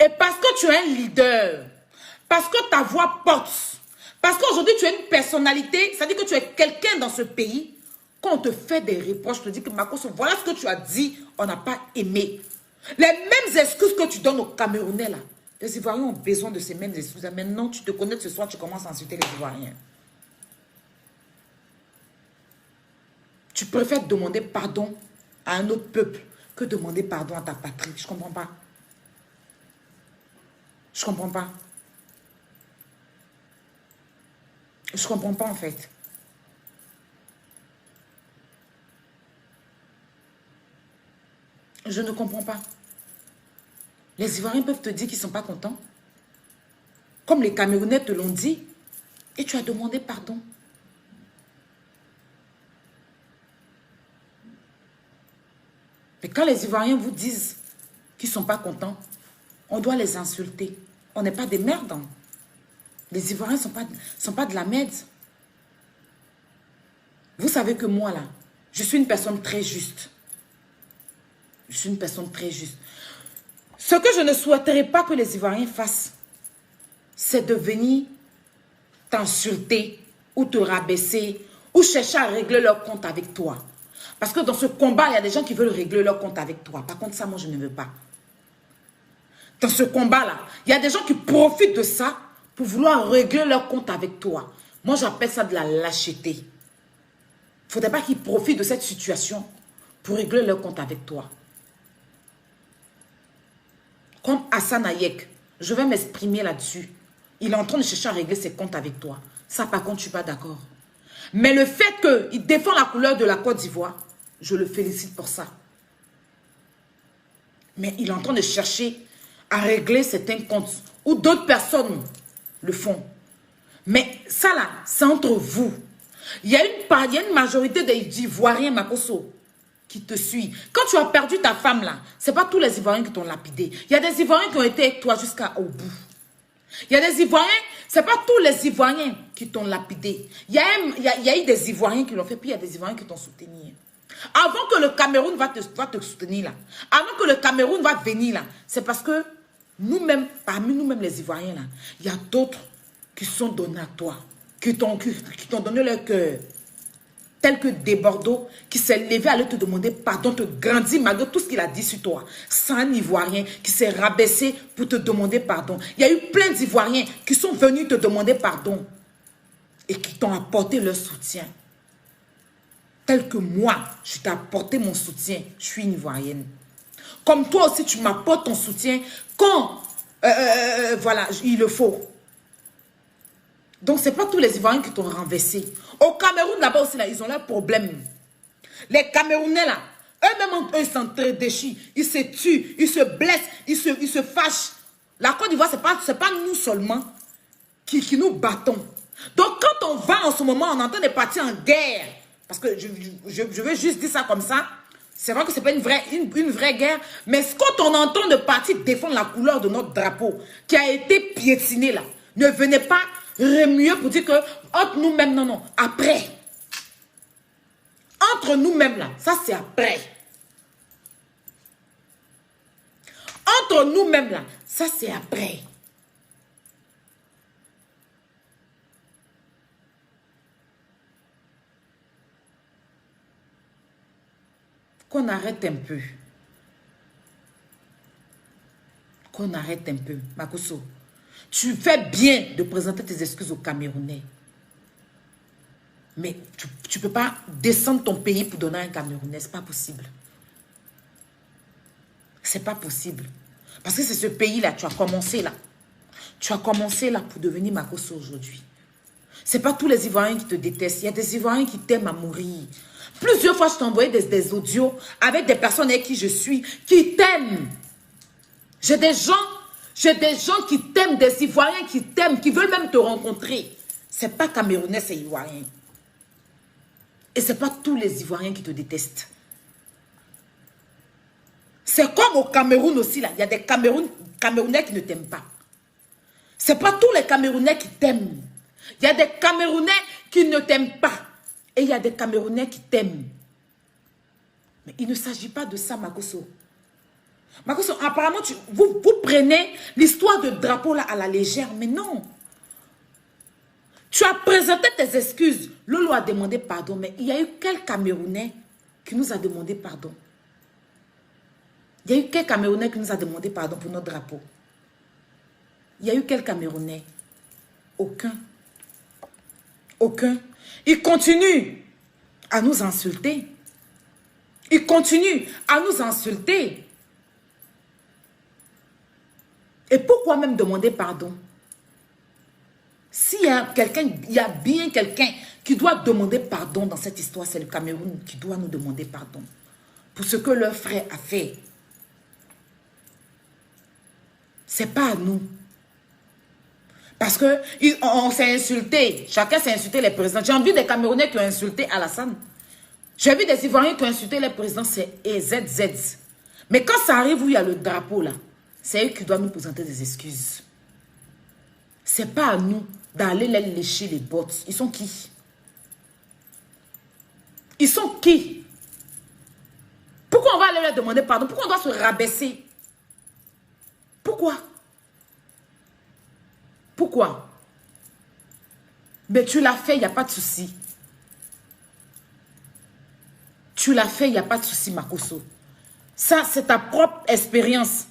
Et parce que tu es un leader, parce que ta voix porte, parce qu'aujourd'hui tu es une personnalité, c'est-à-dire que tu es quelqu'un dans ce pays, quand on te fait des reproches, je te dis que Makosso, voilà ce que tu as dit, on n'a pas aimé. Les mêmes excuses que tu donnes aux Camerounais là, les Ivoiriens ont besoin de ces mêmes excuses. Maintenant, tu te connais ce soir, tu commences à insulter les Ivoiriens. Tu préfères demander pardon à un autre peuple que demander pardon à ta patrie. Je ne comprends pas. Je ne comprends pas. Je ne comprends pas en fait. Je ne comprends pas. Les Ivoiriens peuvent te dire qu'ils ne sont pas contents. Comme les Camerounais te l'ont dit. Et tu as demandé pardon. Mais quand les Ivoiriens vous disent qu'ils ne sont pas contents, on doit les insulter. On n'est pas des merdes. Hein. Les Ivoiriens ne sont pas de la merde. Vous savez que moi, là, je suis une personne très juste. Je suis une personne très juste. Ce que je ne souhaiterais pas que les Ivoiriens fassent, c'est de venir t'insulter ou te rabaisser ou chercher à régler leur compte avec toi. Parce que dans ce combat, il y a des gens qui veulent régler leur compte avec toi. Par contre, ça, moi, je ne veux pas. Dans ce combat-là, il y a des gens qui profitent de ça pour vouloir régler leur compte avec toi. Moi, j'appelle ça de la lâcheté. Il ne faudrait pas qu'ils profitent de cette situation pour régler leur compte avec toi. Comme Hassan Hayek, je vais m'exprimer là-dessus. Il est en train de chercher à régler ses comptes avec toi. Ça, par contre, je ne suis pas d'accord. Mais le fait qu'il défend la couleur de la Côte d'Ivoire, je le félicite pour ça. Mais il est en train de chercher à régler certains comptes où d'autres personnes le font. Mais ça là, c'est entre vous. Il y a une majorité d'Ivoiriens, Makosso, qui te suit. Quand tu as perdu ta femme là, ce n'est pas tous les Ivoiriens qui t'ont lapidé. Il y a des Ivoiriens qui ont été avec toi jusqu'au bout. Il y a des Ivoiriens, ce n'est pas tous les Ivoiriens qui t'ont lapidé. Il y a eu des Ivoiriens qui l'ont fait, puis il y a des Ivoiriens qui t'ont soutenu. Avant que le Cameroun va te soutenir là, avant que le Cameroun va venir là, c'est parce que nous-mêmes, parmi nous-mêmes les Ivoiriens là, il y a d'autres qui sont donnés à toi, qui t'ont donné leur cœur. Tel que des Bordeaux, qui s'est levé à aller te demander pardon, te grandir malgré tout ce qu'il a dit sur toi. C'est un Ivoirien qui s'est rabaissé pour te demander pardon. Il y a eu plein d'Ivoiriens qui sont venus te demander pardon et qui t'ont apporté leur soutien. Tel que moi, je t'ai apporté mon soutien, je suis une Ivoirienne. Comme toi aussi, tu m'apportes ton soutien quand, voilà, il le faut. Donc, ce n'est pas tous les Ivoiriens qui t'ont renversé. Au Cameroun, là-bas aussi, là, ils ont leurs problèmes. Les Camerounais, là, eux-mêmes, eux, ils sont très déchus. Ils se tuent, ils se blessent, ils se fâchent. La Côte d'Ivoire, ce n'est pas nous seulement qui nous battons. Donc, quand on va en ce moment, on entend des partis en guerre. Parce que je veux juste dire ça comme ça. C'est vrai que ce n'est pas une vraie guerre. Mais quand on entend de partis défendre la couleur de notre drapeau, qui a été piétiné là, ne venez pas remuer pour dire que entre nous-mêmes, non, non, après. Entre nous-mêmes là, ça c'est après. Entre nous-mêmes là, ça c'est après. Qu'on arrête un peu. Qu'on arrête un peu. Makosso, tu fais bien de présenter tes excuses aux Camerounais. Mais tu ne peux pas descendre ton pays pour donner à un Camerounais. Ce n'est pas possible. Ce n'est pas possible. Parce que c'est ce pays-là, tu as commencé là. Tu as commencé là pour devenir Makosso aujourd'hui. Ce n'est pas tous les Ivoiriens qui te détestent. Il y a des Ivoiriens qui t'aiment à mourir. Plusieurs fois, je t'ai envoyé des audios avec des personnes avec qui je suis, qui t'aiment. J'ai des gens qui t'aiment, des Ivoiriens qui t'aiment, qui veulent même te rencontrer. Ce n'est pas Camerounais, c'est Ivoirien. Et ce n'est pas tous les Ivoiriens qui te détestent. C'est comme au Cameroun aussi, là. Il y a des Camerounais qui ne t'aiment pas. Ce n'est pas tous les Camerounais qui t'aiment. Il y a des Camerounais qui ne t'aiment pas. Et il y a des Camerounais qui t'aiment. Mais il ne s'agit pas de ça, Makosso. Makosso, apparemment, vous prenez l'histoire de drapeau là à la légère, mais non. Tu as présenté tes excuses. Lolo a demandé pardon, mais il y a eu quel Camerounais qui nous a demandé pardon? Il y a eu quel Camerounais qui nous a demandé pardon pour notre drapeau? Il y a eu quel Camerounais? Aucun. Aucun. Il continue à nous insulter. Il continue à nous insulter. Et pourquoi même demander pardon? S'il y a quelqu'un, il y a bien quelqu'un qui doit demander pardon dans cette histoire, c'est le Cameroun qui doit nous demander pardon pour ce que leur frère a fait. C'est pas à nous. Parce qu'on s'est insulté. Chacun s'est insulté les présidents. J'ai vu des Camerounais qui ont insulté Alassane. J'ai vu des Ivoiriens qui ont insulté les présidents, c'est EZZ. Mais quand ça arrive où il y a le drapeau là, c'est eux qui doivent nous présenter des excuses. C'est pas à nous d'aller les lécher les bottes. Ils sont qui? Ils sont qui? Pourquoi on va aller leur demander pardon? Pourquoi on doit se rabaisser? Pourquoi? Pourquoi? Mais tu l'as fait, il n'y a pas de souci. Tu l'as fait, il n'y a pas de souci, Makosso. Ça, c'est ta propre expérience.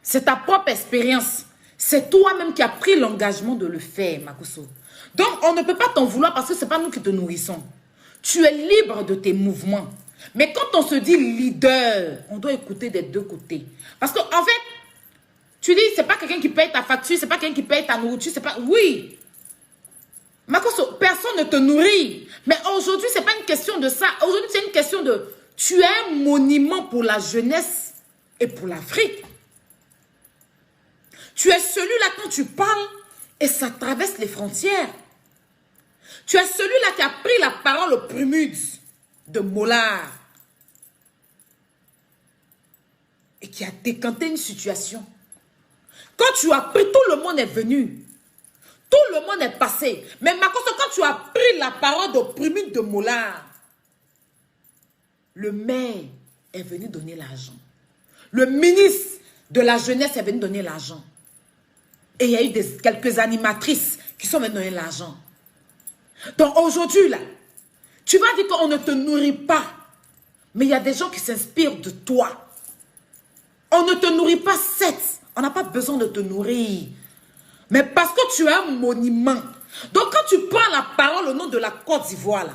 C'est ta propre expérience. C'est toi-même qui as pris l'engagement de le faire, Makosso. Donc, on ne peut pas t'en vouloir parce que ce n'est pas nous qui te nourrissons. Tu es libre de tes mouvements. Mais quand on se dit leader, on doit écouter des deux côtés. Parce qu'en fait, tu dis, c'est pas quelqu'un qui paye ta facture, c'est pas quelqu'un qui paye ta nourriture, c'est pas... Oui. Makosso, personne ne te nourrit. Mais aujourd'hui, c'est pas une question de ça. Aujourd'hui, c'est une question de... Tu es un monument pour la jeunesse et pour l'Afrique. Tu es celui-là quand tu parles et ça traverse les frontières. Tu es celui-là qui a pris la parole au Primudes de Mollard et qui a décanté une situation. Quand tu as pris, tout le monde est venu. Tout le monde est passé. Mais Makosso, quand tu as pris la parole au Primudes de Mollard, le maire est venu donner l'argent. Le ministre de la jeunesse est venu donner l'argent. Et il y a eu quelques animatrices qui sont venues donner l'argent. Donc aujourd'hui, là, tu vas dire qu'on ne te nourrit pas. Mais il y a des gens qui s'inspirent de toi. On ne te nourrit pas, certes. On n'a pas besoin de te nourrir. Mais parce que tu es un monument. Donc quand tu prends la parole au nom de la Côte d'Ivoire, là.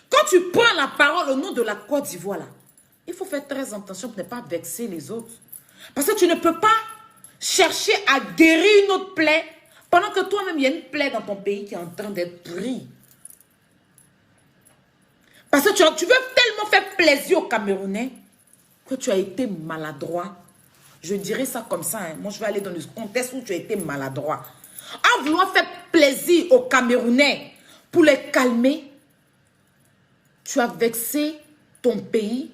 Quand tu prends la parole au nom de la Côte d'Ivoire, là, il faut faire très attention pour ne pas vexer les autres. Parce que tu ne peux pas chercher à guérir une autre plaie pendant que toi-même, il y a une plaie dans ton pays qui est en train d'être prise. Parce que tu veux tellement faire plaisir aux Camerounais que tu as été maladroit. Je dirais ça comme ça. Hein. Moi, je vais aller dans le contexte où tu as été maladroit. En vouloir faire plaisir aux Camerounais pour les calmer, tu as vexé ton pays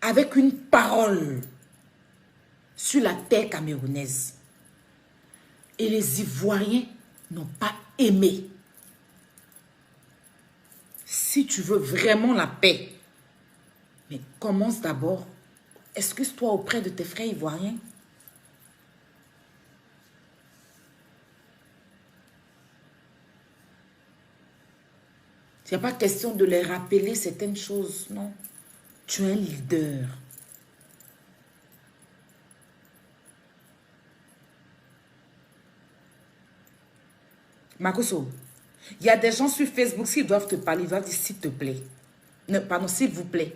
avec une parole sur la terre camerounaise. Et les Ivoiriens n'ont pas aimé. Si tu veux vraiment la paix, mais commence d'abord. Excuse-toi auprès de tes frères ivoiriens. Il n'y a pas question de les rappeler certaines choses, non. Tu es un leader. Makosso, il y a des gens sur Facebook, s'ils doivent te parler, ils doivent dire s'il te plaît. Non, pardon, s'il vous plaît.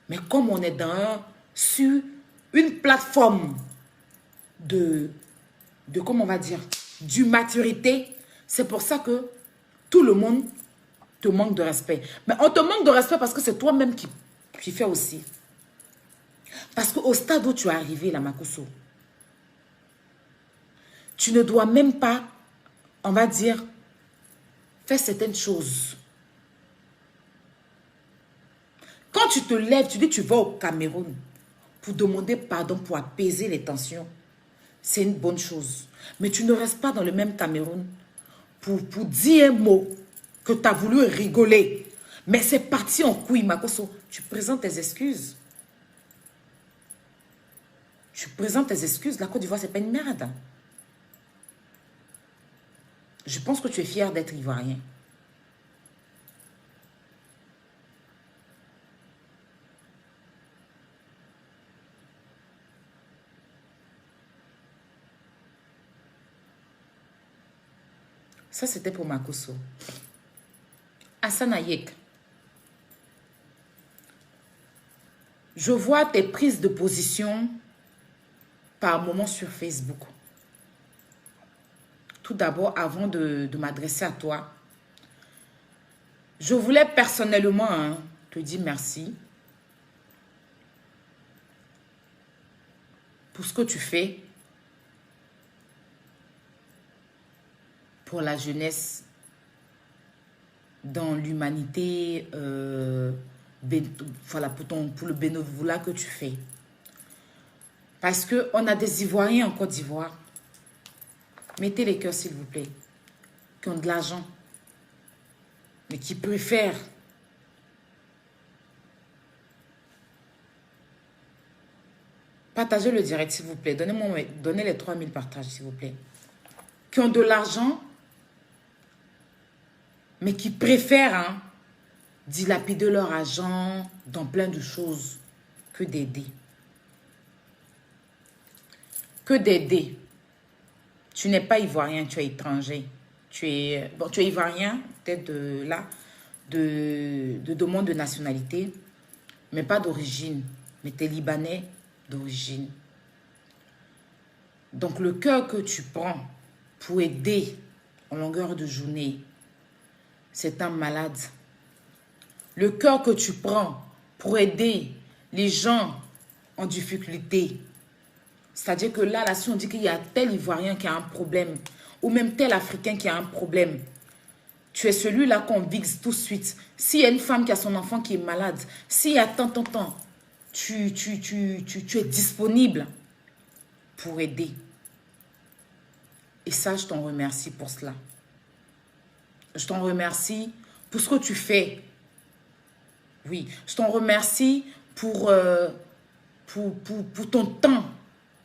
Mais comme on est sur une plateforme comment on va dire, du maturité, c'est pour ça que tout le monde te manque de respect. Mais on te manque de respect parce que c'est toi-même qui fais aussi. Parce qu'au stade où tu es arrivé, là, Makosso, tu ne dois même pas, on va dire, faire certaines choses. Quand tu te lèves, tu dis que tu vas au Cameroun pour demander pardon, pour apaiser les tensions. C'est une bonne chose. Mais tu ne restes pas dans le même Cameroun pour dire un mot que tu as voulu rigoler. Mais c'est parti en couille, Makosso. Tu présentes tes excuses. Tu présentes tes excuses. La Côte d'Ivoire, ce n'est pas une merde. Je pense que tu es fier d'être ivoirien. Ça, c'était pour Makosso. Hassan Ayek. Je vois tes prises de position par moment sur Facebook. Tout d'abord, avant de m'adresser à toi, je voulais personnellement te dire merci pour ce que tu fais pour la jeunesse dans l'humanité, voilà, pour le bénévolat que tu fais. Parce qu'on a des Ivoiriens en Côte d'Ivoire. Mettez les cœurs, s'il vous plaît. qui ont de l'argent, mais qui préfèrent partagez le direct, s'il vous plaît. Donnez les 3000 partages, s'il vous plaît. Qui ont de l'argent, mais qui préfèrent dilapider leur argent dans plein de choses que d'aider. Que d'aider. Tu n'es pas ivoirien, tu es étranger. Tu es ivoirien, peut-être de demande de nationalité, mais pas d'origine. Mais tu es libanais d'origine. Donc le cœur que tu prends pour aider en longueur de journée, c'est un malade. Le cœur que tu prends pour aider les gens en difficulté, c'est-à-dire que là, si on dit qu'il y a tel Ivoirien qui a un problème, ou même tel Africain qui a un problème, tu es celui-là qu'on vise tout de suite. S'il y a une femme qui a son enfant qui est malade, s'il y a tant, tu es disponible pour aider. Et ça, je t'en remercie pour cela. Je t'en remercie pour ce que tu fais. Oui, je t'en remercie pour ton temps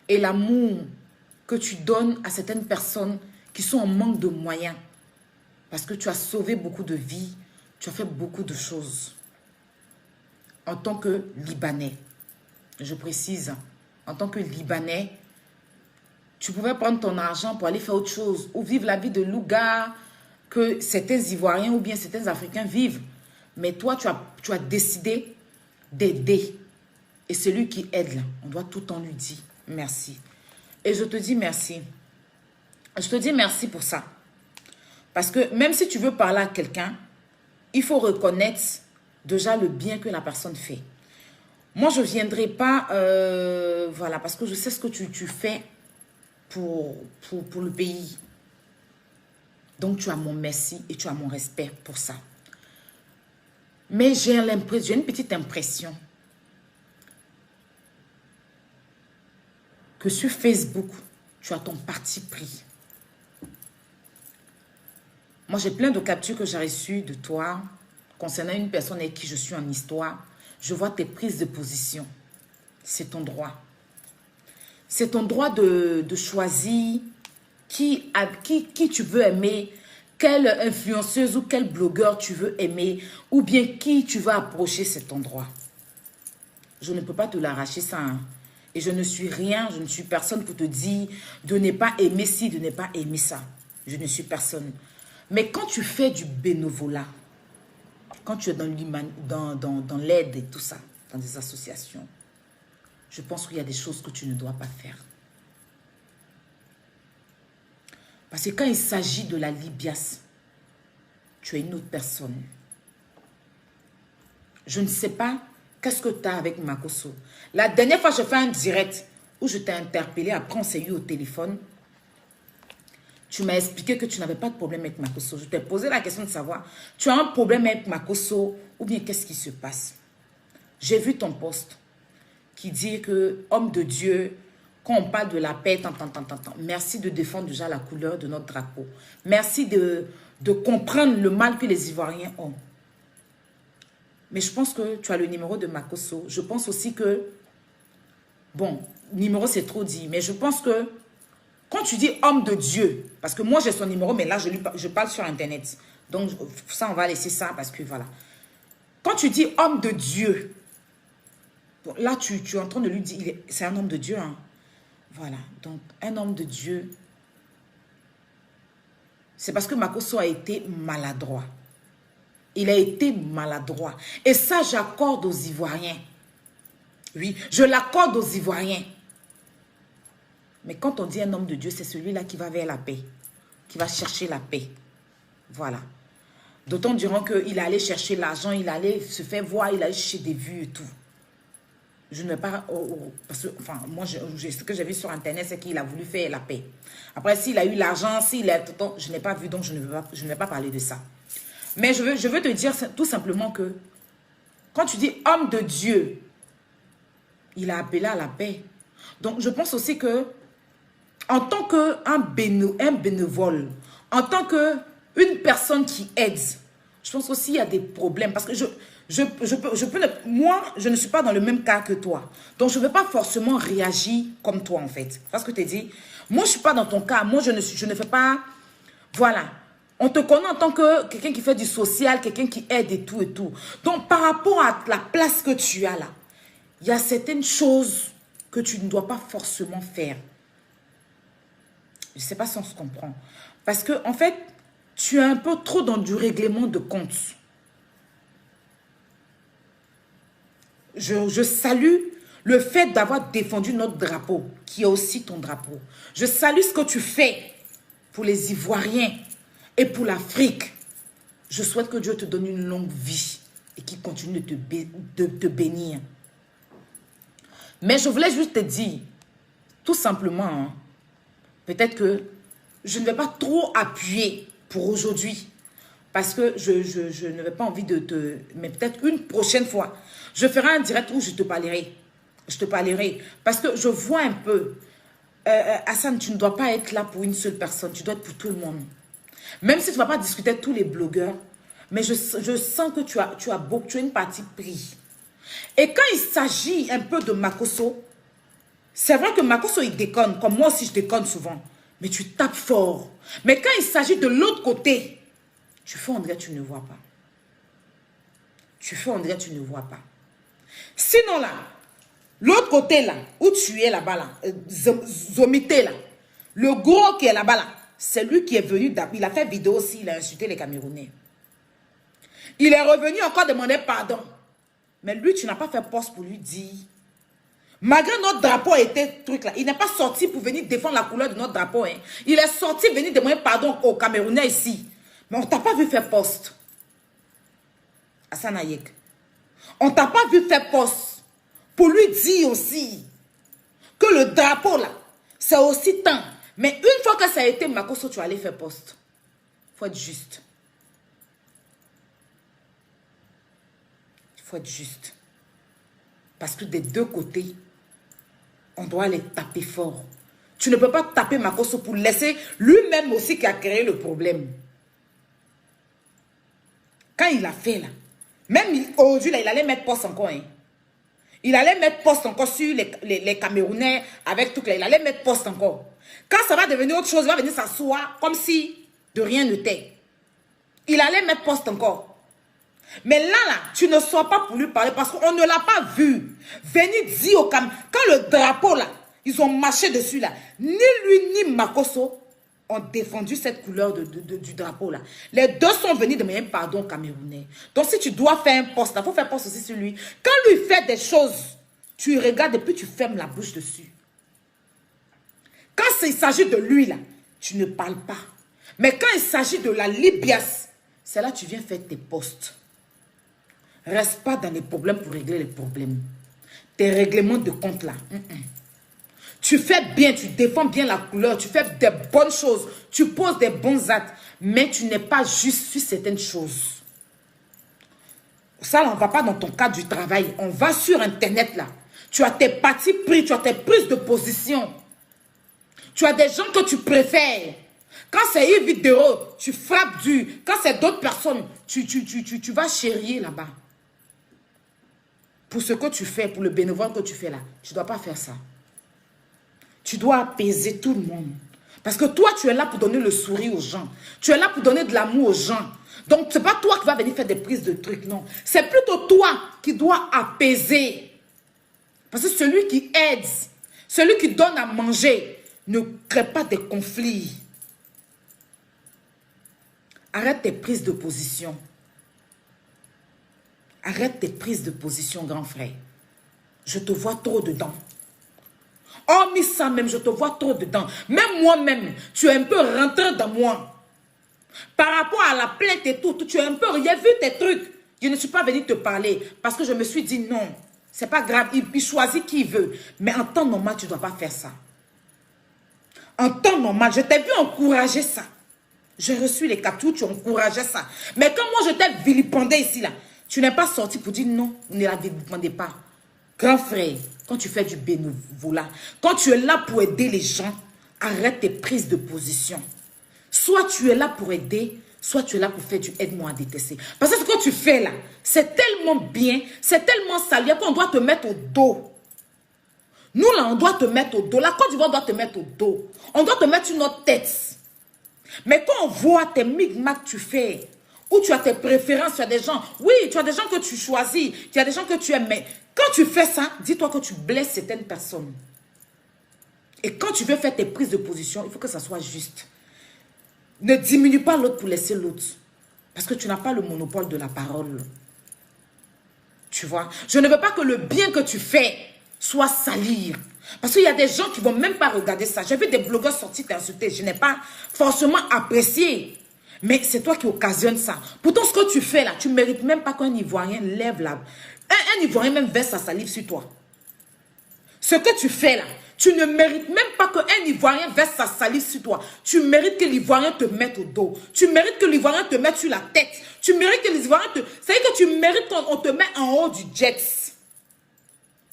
et l'amour que tu donnes à certaines personnes qui sont en manque de moyens. Parce que tu as sauvé beaucoup de vies, tu as fait beaucoup de choses. En tant que Libanais, je précise, en tant que Libanais, tu pouvais prendre ton argent pour aller faire autre chose ou vivre la vie de louga que certains Ivoiriens ou bien certains Africains vivent. Mais toi, tu as décidé d'aider. Et celui qui aide, là, on doit tout le temps lui dire merci. Et je te dis merci. Je te dis merci pour ça. Parce que même si tu veux parler à quelqu'un, il faut reconnaître déjà le bien que la personne fait. Moi, je ne viendrai pas, voilà, parce que je sais ce que tu fais pour le pays. Donc, tu as mon merci et tu as mon respect pour ça. Mais j'ai une petite impression que sur Facebook, tu as ton parti pris. Moi, j'ai plein de captures que j'ai reçues de toi concernant une personne avec qui je suis en histoire. Je vois tes prises de position. C'est ton droit. C'est ton droit de choisir qui tu veux aimer, quelle influenceuse ou quel blogueur tu veux aimer, ou bien qui tu veux approcher, c'est ton droit. Je ne peux pas te l'arracher ça. Et je ne suis rien, je ne suis personne pour te dire de ne pas aimer ci, de ne pas aimer ça. Je ne suis personne. Mais quand tu fais du bénévolat, quand tu es dans l'aide et tout ça, dans des associations, je pense qu'il y a des choses que tu ne dois pas faire. Parce que quand il s'agit de la libias, tu es une autre personne. Je ne sais pas qu'est-ce que tu as avec Makosso. La dernière fois, je fais un direct où je t'ai interpellé, après on s'est eu au téléphone. Tu m'as expliqué que tu n'avais pas de problème avec Makosso. Je t'ai posé la question de savoir, tu as un problème avec Makosso ou bien qu'est-ce qui se passe? J'ai vu ton post qui dit que, homme de Dieu, quand on parle de la paix, merci de défendre déjà la couleur de notre drapeau. Merci de comprendre le mal que les Ivoiriens ont. Mais je pense que tu as le numéro de Makosso. Je pense aussi que, bon, numéro c'est trop dit, mais je pense que quand tu dis homme de Dieu, parce que moi j'ai son numéro, mais là je parle sur Internet. Donc ça, on va laisser ça parce que voilà. Quand tu dis homme de Dieu, bon, là tu es en train de lui dire, c'est un homme de Dieu. Hein. Voilà, donc un homme de Dieu, c'est parce que Makosso a été maladroit. Il a été maladroit. Et ça, j'accorde aux Ivoiriens. Oui, je l'accorde aux Ivoiriens. Mais quand on dit un homme de Dieu, c'est celui-là qui va vers la paix. Qui va chercher la paix. Voilà. D'autant diront qu'il allait chercher l'argent, il allait se faire voir, il allait chercher des vues et tout. Je ne vais pas... parce que, enfin, moi, ce que j'ai vu sur Internet, c'est qu'il a voulu faire la paix. Après, s'il a eu l'argent, s'il a... Je n'ai pas vu, donc je ne vais pas parler de ça. Mais je veux te dire tout simplement que quand tu dis homme de Dieu, il a appelé à la paix. Donc, je pense aussi que en tant qu'un bénévole, en tant que une personne qui aide, je pense aussi il y a des problèmes. Parce que moi, je ne suis pas dans le même cas que toi. Donc, je ne vais pas forcément réagir comme toi, en fait. Tu vois ce que tu dis? Moi, je ne suis pas dans ton cas. Moi, je ne fais pas... Voilà. On te connaît en tant que quelqu'un qui fait du social, quelqu'un qui aide et tout et tout. Donc, par rapport à la place que tu as là, il y a certaines choses que tu ne dois pas forcément faire. Je ne sais pas si on se comprend. Parce que, en fait, tu es un peu trop dans du règlement de compte. Je salue le fait d'avoir défendu notre drapeau, qui est aussi ton drapeau. Je salue ce que tu fais pour les Ivoiriens et pour l'Afrique. Je souhaite que Dieu te donne une longue vie et qu'il continue de te bénir. Mais je voulais juste te dire, tout simplement, hein, peut-être que je ne vais pas trop appuyer pour aujourd'hui. Parce que je n'avais pas envie de te... Mais peut-être une prochaine fois, je ferai un direct où je te parlerai. Je te parlerai. Parce que je vois un peu... Hassan, tu ne dois pas être là pour une seule personne. Tu dois être pour tout le monde. Même si tu ne vas pas discuter avec tous les blogueurs. Mais je sens que tu as une partie prise. Et quand il s'agit un peu de Makosso, c'est vrai que Makosso, il déconne. Comme moi aussi, je déconne souvent. Mais tu tapes fort. Mais quand il s'agit de l'autre côté... Tu fais, on dirait que tu ne vois pas. Tu fais, on dirait que tu ne vois pas. Sinon là, l'autre côté là, où tu es là-bas là, Zomité là, le gros qui est là-bas là, c'est lui qui est venu, il a fait vidéo aussi, il a insulté les Camerounais. Il est revenu encore demander pardon. Mais lui, tu n'as pas fait poste pour lui dire. Malgré notre drapeau était truc là, il n'est pas sorti pour venir défendre la couleur de notre drapeau. Hein. Il est sorti venir demander pardon aux Camerounais ici. Mais on ne t'a pas vu faire poste. Hassan Ayek. On ne t'a pas vu faire poste pour lui dire aussi que le drapeau là, c'est aussi tant. Mais une fois que ça a été Makosso, tu allais faire poste. Il faut être juste. Il faut être juste. Parce que des deux côtés, on doit les taper fort. Tu ne peux pas taper Makosso pour laisser lui-même aussi qui a créé le problème. Quand il a fait là, même aujourd'hui là, il allait mettre poste encore. Hein. Il allait mettre poste encore sur les Camerounais avec tout là. Il allait mettre poste encore. Quand ça va devenir autre chose, il va venir s'asseoir comme si de rien n'était. Il allait mettre poste encore. Mais là, tu ne sois pas pour lui parler parce qu'on ne l'a pas vu. Venir dire au Cameroun, quand le drapeau là, ils ont marché dessus là, ni lui ni Makosso ont défendu cette couleur du drapeau là. Les deux sont venus demander pardon aux Camerounais. Donc si tu dois faire un poste, il faut faire poste aussi sur lui. Quand lui fait des choses, tu regardes et puis tu fermes la bouche dessus. Quand il s'agit de lui là, tu ne parles pas. Mais quand il s'agit de la Libias, c'est là que tu viens faire tes postes. Reste pas dans les problèmes pour régler les problèmes. Tes règlements de compte là. Tu fais bien, tu défends bien la couleur, tu fais des bonnes choses, tu poses des bons actes, mais tu n'es pas juste sur certaines choses. Ça, on ne va pas dans ton cadre du travail, on va sur Internet là. Tu as tes partis pris, tu as tes prises de position. Tu as des gens que tu préfères. Quand c'est une vidéo, tu frappes dur. Quand c'est d'autres personnes, tu vas chérir là-bas. Pour ce que tu fais, pour le bénévole que tu fais là, tu ne dois pas faire ça. Tu dois apaiser tout le monde. Parce que toi, tu es là pour donner le sourire aux gens. Tu es là pour donner de l'amour aux gens. Donc, ce n'est pas toi qui vas venir faire des prises de trucs, non. C'est plutôt toi qui dois apaiser. Parce que celui qui aide, celui qui donne à manger, ne crée pas des conflits. Arrête tes prises de position. Arrête tes prises de position, grand frère. Je te vois trop dedans. Hormis ça même, je te vois trop dedans. Même moi-même, tu es un peu rentré dans moi. Par rapport à la plainte et tout, tu es un peu... J'ai vu tes trucs. Je ne suis pas venue te parler parce que je me suis dit non. C'est pas grave, il choisit qui il veut. Mais en temps normal, tu ne dois pas faire ça. En temps normal, je t'ai vu encourager ça. J'ai reçu les captures, tu encourageais ça. Mais quand moi, je t'ai vilipendé ici, là, tu n'es pas sorti pour dire non, ne la vilipendez pas. Grand frère, quand tu fais du bénévolat, quand tu es là pour aider les gens, arrête tes prises de position. Soit tu es là pour aider, soit tu es là pour faire du aide-moi à détester. Parce que ce que tu fais là, c'est tellement bien, c'est tellement salé qu'on doit te mettre au dos. Nous là, on doit te mettre au dos. La Côte d'Ivoire doit te mettre au dos. On doit te mettre une autre tête. Mais quand on voit tes micmacs que tu fais, où tu as tes préférences, tu as des gens, oui, tu as des gens que tu choisis, tu as des gens que tu aimes, mais quand tu fais ça, dis-toi que tu blesses certaines personnes. Et quand tu veux faire tes prises de position, il faut que ça soit juste. Ne diminue pas l'autre pour laisser l'autre. Parce que tu n'as pas le monopole de la parole. Tu vois? Je ne veux pas que le bien que tu fais soit salir. Parce qu'il y a des gens qui ne vont même pas regarder ça. J'ai vu des blogueurs sortir t'insulter. Je n'ai pas forcément apprécié. Mais c'est toi qui occasionne ça. Pourtant, ce que tu fais là, tu ne mérites même pas qu'un Ivoirien lève la... Un Ivoirien même verse sa salive sur toi. Ce que tu fais là, tu ne mérites même pas qu'un Ivoirien verse sa salive sur toi. Tu mérites que l'Ivoirien te mette au dos. Tu mérites que l'Ivoirien te mette sur la tête. Tu mérites que l'Ivoirien te... C'est-à-dire que tu mérites qu'on te mette en haut du jet.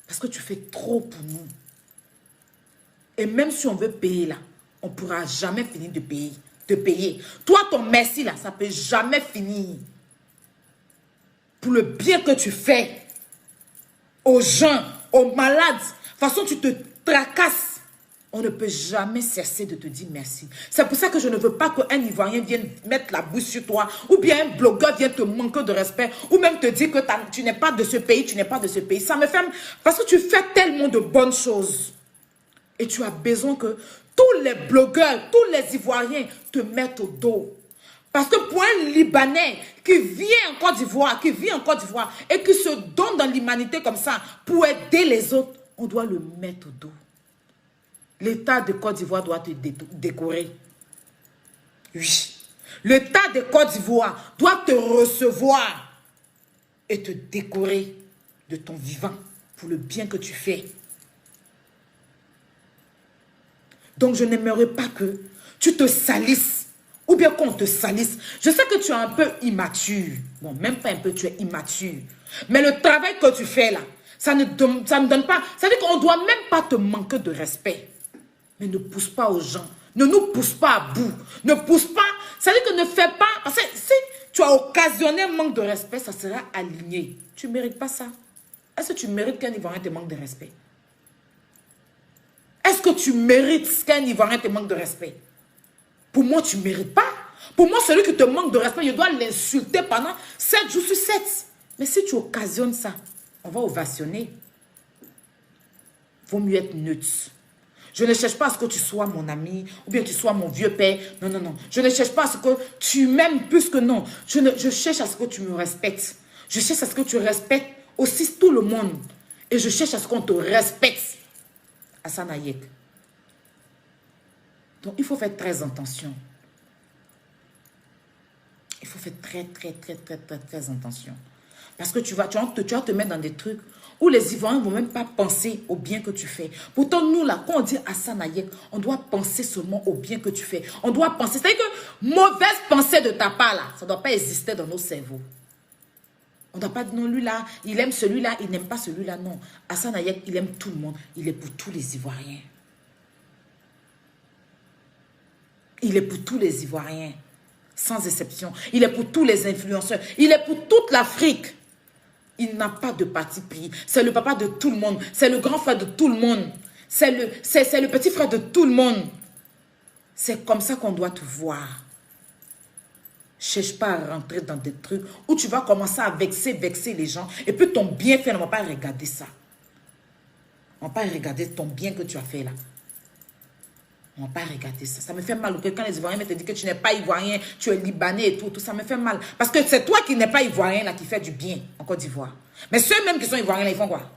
Parce que tu fais trop pour nous. Et même si on veut payer là, on ne pourra jamais finir de payer. Toi, ton merci là, ça ne peut jamais finir. Pour le bien que tu fais aux gens, aux malades. De toute façon, tu te tracasses. On ne peut jamais cesser de te dire merci. C'est pour ça que je ne veux pas qu'un Ivoirien vienne mettre la bouche sur toi, ou bien un blogueur vienne te manquer de respect, ou même te dire que tu n'es pas de ce pays, tu n'es pas de ce pays. Ça me fait... Parce que tu fais tellement de bonnes choses. Et tu as besoin que tous les blogueurs, tous les Ivoiriens te mettent au dos. Parce que pour un Libanais qui vient en Côte d'Ivoire, et qui se donne dans l'humanité comme ça pour aider les autres, on doit le mettre au dos. L'État de Côte d'Ivoire doit te décorer. Oui. L'État de Côte d'Ivoire doit te recevoir et te décorer de ton vivant pour le bien que tu fais. Donc, je n'aimerais pas que tu te salisses ou bien qu'on te salisse. Je sais que tu es un peu immature. Bon, même pas un peu, tu es immature. Mais le travail que tu fais là, ça ne donne pas... Ça veut dire qu'on ne doit même pas te manquer de respect. Mais ne pousse pas aux gens. Ne nous pousse pas à bout. Ne pousse pas. Ça veut dire que ne fais pas... Parce que si tu as occasionné un manque de respect, ça sera aligné. Tu ne mérites pas ça. Est-ce que tu mérites qu'un Ivoirien te manque de respect? Est-ce que tu mérites qu'un Ivoirien te manque de respect? Pour moi, tu ne mérites pas. Pour moi, celui qui te manque de respect, je dois l'insulter pendant 7 jours sur 7. Mais si tu occasionnes ça, on va ovationner. Vaut mieux être neutre. Je ne cherche pas à ce que tu sois mon ami, ou bien tu sois mon vieux père. Non, non, non. Je ne cherche pas à ce que tu m'aimes plus que non. Je cherche à ce que tu me respectes. Je cherche à ce que tu respectes aussi tout le monde. Et je cherche à ce qu'on te respecte. Hassan Hayek. Donc, il faut faire très attention. Il faut faire très attention. Parce que tu vas te mettre dans des trucs où les Ivoiriens ne vont même pas penser au bien que tu fais. Pourtant, nous, là, quand on dit Hassan Hayek, on doit penser seulement au bien que tu fais. On doit penser. C'est-à-dire que mauvaise pensée de ta part, là, ça ne doit pas exister dans nos cerveaux. On ne doit pas dire non, lui, là, il aime celui-là, il n'aime pas celui-là. Non. Hassan Hayek, il aime tout le monde. Il est pour tous les Ivoiriens. Il est pour tous les Ivoiriens. Sans exception. Il est pour tous les influenceurs. Il est pour toute l'Afrique. Il n'a pas de parti pris. C'est le papa de tout le monde. C'est le grand frère de tout le monde. C'est le petit frère de tout le monde. C'est comme ça qu'on doit te voir. Cherche pas à rentrer dans des trucs où tu vas commencer à vexer les gens. Et puis ton bienfait, on ne va pas regarder ça. On ne va pas regarder ton bien que tu as fait là. On ne va pas regarder ça. Ça me fait mal. Quand les Ivoiriens te disent que tu n'es pas Ivoirien, tu es Libanais et tout, ça me fait mal. Parce que c'est toi qui n'es pas Ivoirien là qui fait du bien en Côte d'Ivoire. Mais ceux-mêmes qui sont Ivoiriens là, ils font quoi?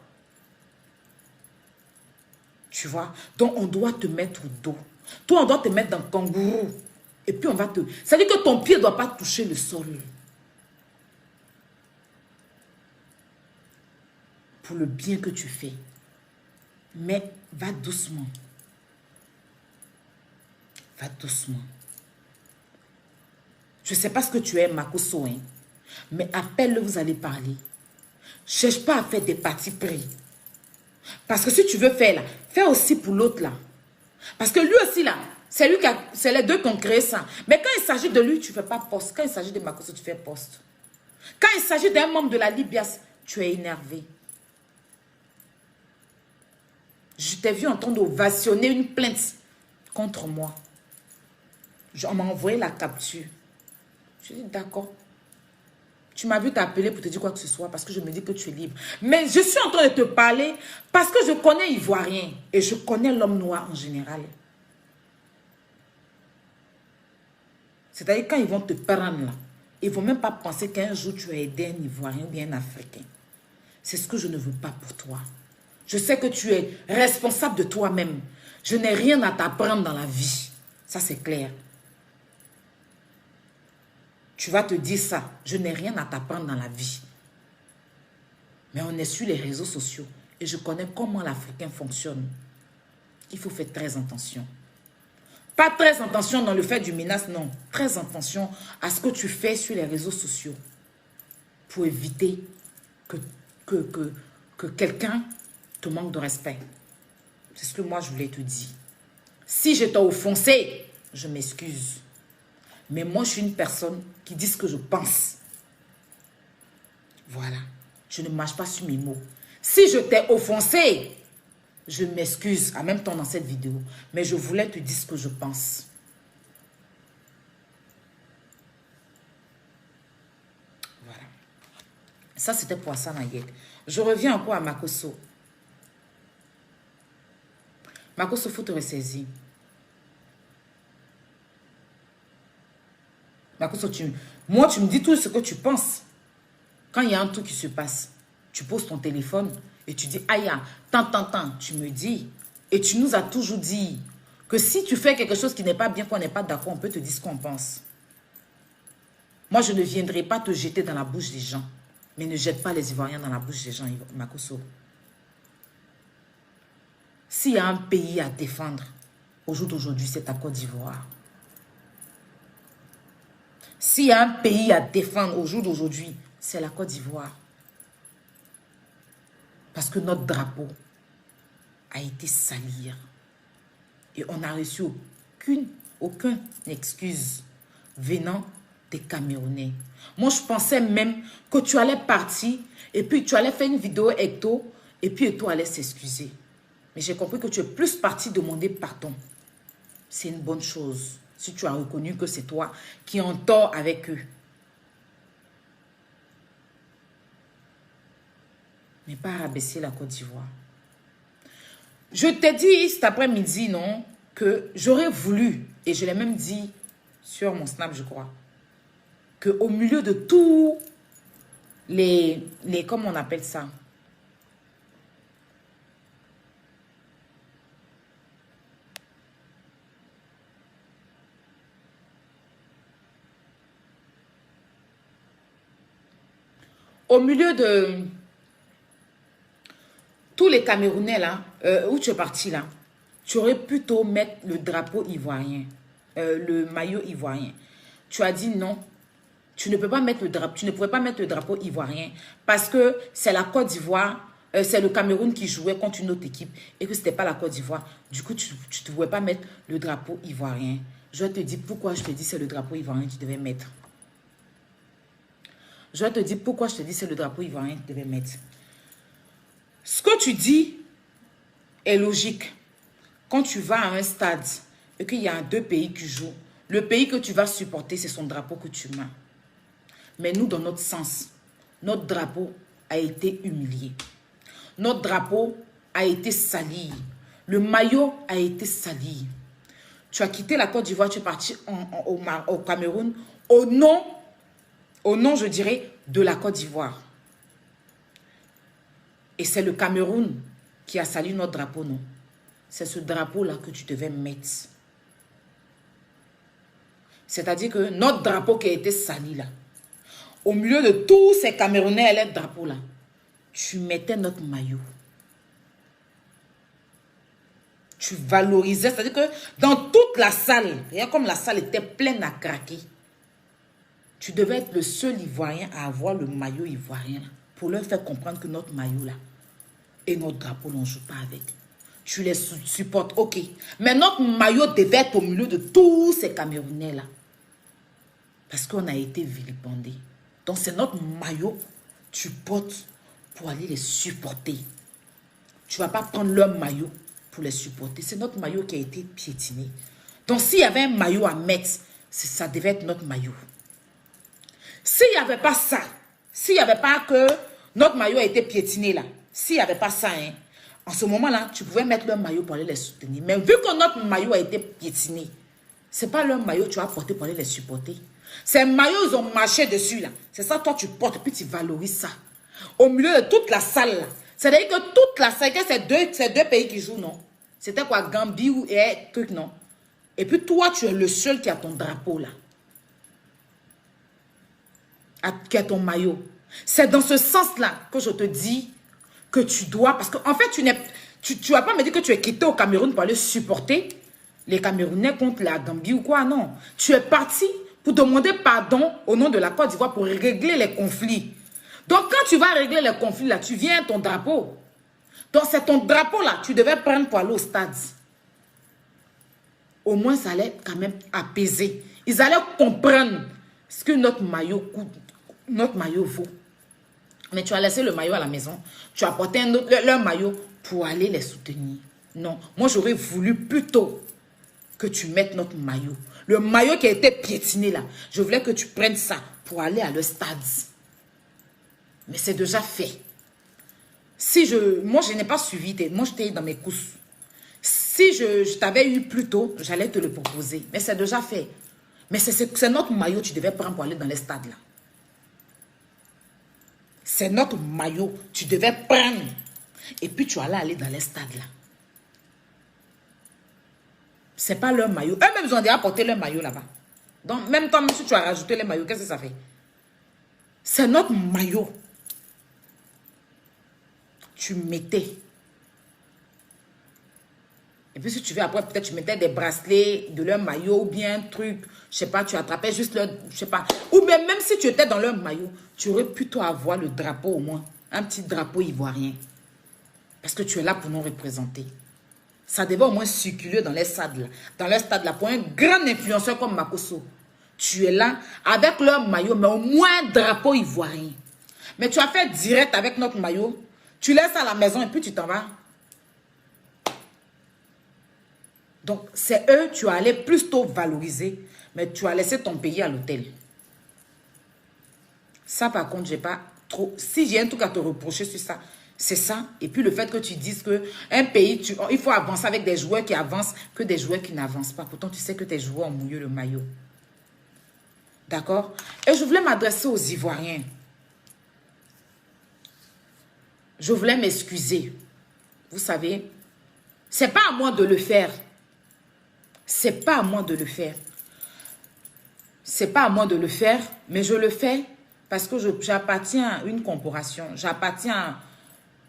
Tu vois? Donc on doit te mettre au dos. Toi, on doit te mettre dans le kangourou. Et puis on va te... Ça veut dire que ton pied ne doit pas toucher le sol. Pour le bien que tu fais. Mais va doucement. Va doucement. Je ne sais pas ce que tu es, Makoso, hein, mais appelle-le, vous allez parler. Cherche pas à faire des partis pris. Parce que si tu veux faire là, fais aussi pour l'autre là. Parce que lui aussi là, C'est les deux qui ont créé ça. Mais quand il s'agit de lui, tu ne fais pas poste. Quand il s'agit de Makosso, tu fais poste. Quand il s'agit d'un membre de la Libias, tu es énervé. Je t'ai vu en train d'ovationner une plainte contre moi. On m'a envoyé la capture. Je dis d'accord. Tu m'as vu t'appeler pour te dire quoi que ce soit parce que je me dis que tu es libre. Mais je suis en train de te parler parce que je connais Ivoirien et je connais l'homme noir en général. C'est-à-dire quand ils vont te prendre là, ils ne vont même pas penser qu'un jour tu as aidé un Ivoirien ou bien un Africain. C'est ce que je ne veux pas pour toi. Je sais que tu es responsable de toi-même. Je n'ai rien à t'apprendre dans la vie. Ça, c'est clair. Tu vas te dire ça. Je n'ai rien à t'apprendre dans la vie. Mais on est sur les réseaux sociaux. Et je connais comment l'Africain fonctionne. Il faut faire très attention. Pas très attention dans le fait du menace, non. Très attention à ce que tu fais sur les réseaux sociaux. Pour éviter que quelqu'un te manque de respect. C'est ce que moi je voulais te dire. Si je t'ai offensé, je m'excuse. Mais moi je suis une personne qui dit ce que je pense. Voilà. Je ne marche pas sur mes mots. Si je t'ai offensé, je m'excuse en même temps dans cette vidéo. Mais je voulais te dire ce que je pense. Voilà. Ça c'était pour Hassan Ayek. Je reviens encore à Makosso. Makosso, il faut te ressaisir. Makosso, moi, tu me dis tout ce que tu penses. Quand il y a un truc qui se passe, tu poses ton téléphone et tu dis, aïe, tant, tu me dis. Et tu nous as toujours dit que si tu fais quelque chose qui n'est pas bien, qu'on n'est pas d'accord, on peut te dire ce qu'on pense. Moi, je ne viendrai pas te jeter dans la bouche des gens. Mais ne jette pas les Ivoiriens dans la bouche des gens, Makosso. S'il y a un pays à défendre, au jour d'aujourd'hui, c'est ta Côte d'Ivoire. S'il y a un pays à défendre au jour d'aujourd'hui, c'est la Côte d'Ivoire. Parce que notre drapeau a été sali. Et on n'a reçu aucune excuse venant des Camerounais. Moi, je pensais même que tu allais partir et puis tu allais faire une vidéo Hecto et puis Hecto allait s'excuser. Mais j'ai compris que tu es plus parti demander pardon. C'est une bonne chose. Si tu as reconnu que c'est toi qui es en tort avec eux. Mais pas rabaisser la Côte d'Ivoire. Je t'ai dit cet après-midi, non, que j'aurais voulu, et je l'ai même dit sur mon Snap, je crois, qu'au milieu de tous les comment on appelle ça? Au milieu de tous les Camerounais là, où tu es parti là, tu aurais plutôt mettre le drapeau ivoirien, le maillot ivoirien. Tu as dit non, tu ne peux pas mettre le drapeau, tu ne pouvais pas mettre le drapeau ivoirien parce que c'est la Côte d'Ivoire, c'est le Cameroun qui jouait contre une autre équipe et que ce n'était pas la Côte d'Ivoire. Du coup, tu ne pouvais pas mettre le drapeau ivoirien. Je vais te dire pourquoi je te dis c'est le drapeau ivoirien que tu devais mettre. Je vais te dire pourquoi je te dis c'est le drapeau ivoirien que tu devais mettre. Ce que tu dis est logique. Quand tu vas à un stade et qu'il y a deux pays qui jouent, le pays que tu vas supporter, c'est son drapeau que tu mets. Mais nous, dans notre sens, notre drapeau a été humilié. Notre drapeau a été sali. Le maillot a été sali. Tu as quitté la Côte d'Ivoire, tu es parti au Cameroun au nom, je dirais, de la Côte d'Ivoire. Et c'est le Cameroun qui a sali notre drapeau, non? C'est ce drapeau-là que tu devais mettre. C'est-à-dire que notre drapeau qui a été sali là, au milieu de tous ces Camerounais et les drapeaux là, tu mettais notre maillot. Tu valorisais, c'est-à-dire que dans toute la salle, regarde comme la salle était pleine à craquer. Tu devais être le seul Ivoirien à avoir le maillot ivoirien là, pour leur faire comprendre que notre maillot là et notre drapeau, on ne joue pas avec. tu les supportes, ok. Mais notre maillot devait être au milieu de tous ces Camerounais-là. Parce qu'on a été vilipendés. Donc c'est notre maillot, tu portes pour aller les supporter. Tu ne vas pas prendre leur maillot pour les supporter. C'est notre maillot qui a été piétiné. Donc s'il y avait un maillot à mettre, ça devait être notre maillot. S'il n'y avait pas ça, s'il n'y avait pas que notre maillot a été piétiné là, s'il n'y avait pas ça, hein, en ce moment-là, tu pouvais mettre leur maillot pour aller les soutenir. Mais vu que notre maillot a été piétiné, ce n'est pas leur maillot que tu vas porter pour aller les supporter. Ces maillots, ils ont marché dessus là. C'est ça, toi, tu portes, puis tu valorises ça. Au milieu de toute la salle là. C'est-à-dire que toute la salle, c'est deux pays qui jouent, non? C'était quoi, Gambie ou truc, non? Et puis toi, tu es le seul qui a ton drapeau là. Qui a ton maillot. C'est dans ce sens-là que je te dis que tu dois, parce qu'en fait, tu vas pas me dire que tu es quitté au Cameroun pour aller supporter les Camerounais contre la Gambie ou quoi, non. Tu es parti pour demander pardon au nom de la Côte d'Ivoire pour régler les conflits. Donc, quand tu vas régler les conflits, là, tu viens à ton drapeau. Donc, c'est ton drapeau, là, tu devais prendre pour aller au stade. Au moins, ça allait quand même apaiser. Ils allaient comprendre ce que notre maillot coûte, notre maillot vaut. Mais tu as laissé le maillot à la maison. Tu as porté leur maillot pour aller les soutenir. Non, moi, j'aurais voulu plutôt que tu mettes notre maillot. Le maillot qui a été piétiné là. Je voulais que tu prennes ça pour aller à le stade. Mais c'est déjà fait. Moi, je n'ai pas suivi. Moi, j'étais dans mes courses. Si je t'avais eu plus tôt, j'allais te le proposer. Mais c'est déjà fait. Mais c'est notre maillot que tu devais prendre pour aller dans les stades là. C'est notre maillot. Tu devais prendre. Et puis, tu allais aller dans les stades là. C'est pas leur maillot. Eux-mêmes, ils ont déjà porté leur maillot là-bas. Donc, même temps, même si tu as rajouté les maillots, qu'est-ce que ça fait? C'est notre maillot. Tu mettais. Et puis, si tu veux, après, peut-être tu mettais des bracelets de leur maillot ou bien un truc, je sais pas, tu attrapais juste leur, je sais pas. Ou même si tu étais dans leur maillot, tu aurais plutôt avoir le drapeau au moins. Un petit drapeau ivoirien. Parce que tu es là pour nous représenter. Ça devait au moins circuler dans les stades là. Dans les stades là. Pour un grand influenceur comme Makosso. Tu es là avec leur maillot, mais au moins un drapeau ivoirien. Mais tu as fait direct avec notre maillot. Tu laisses à la maison et puis tu t'en vas. Donc, c'est eux, tu as allé plus tôt valoriser, mais tu as laissé ton pays à l'hôtel. Ça, par contre, j'ai pas trop... Si j'ai un truc à te reprocher sur ça, c'est ça. Et puis, le fait que tu dises qu'un pays, il faut avancer avec des joueurs qui avancent que des joueurs qui n'avancent pas. Pourtant, tu sais que tes joueurs ont mouillé le maillot. D'accord? Et je voulais m'adresser aux Ivoiriens. Je voulais m'excuser. Vous savez, c'est pas à moi de le faire. C'est pas à moi de le faire. C'est pas à moi de le faire, mais je le fais parce que j'appartiens à une corporation. J'appartiens à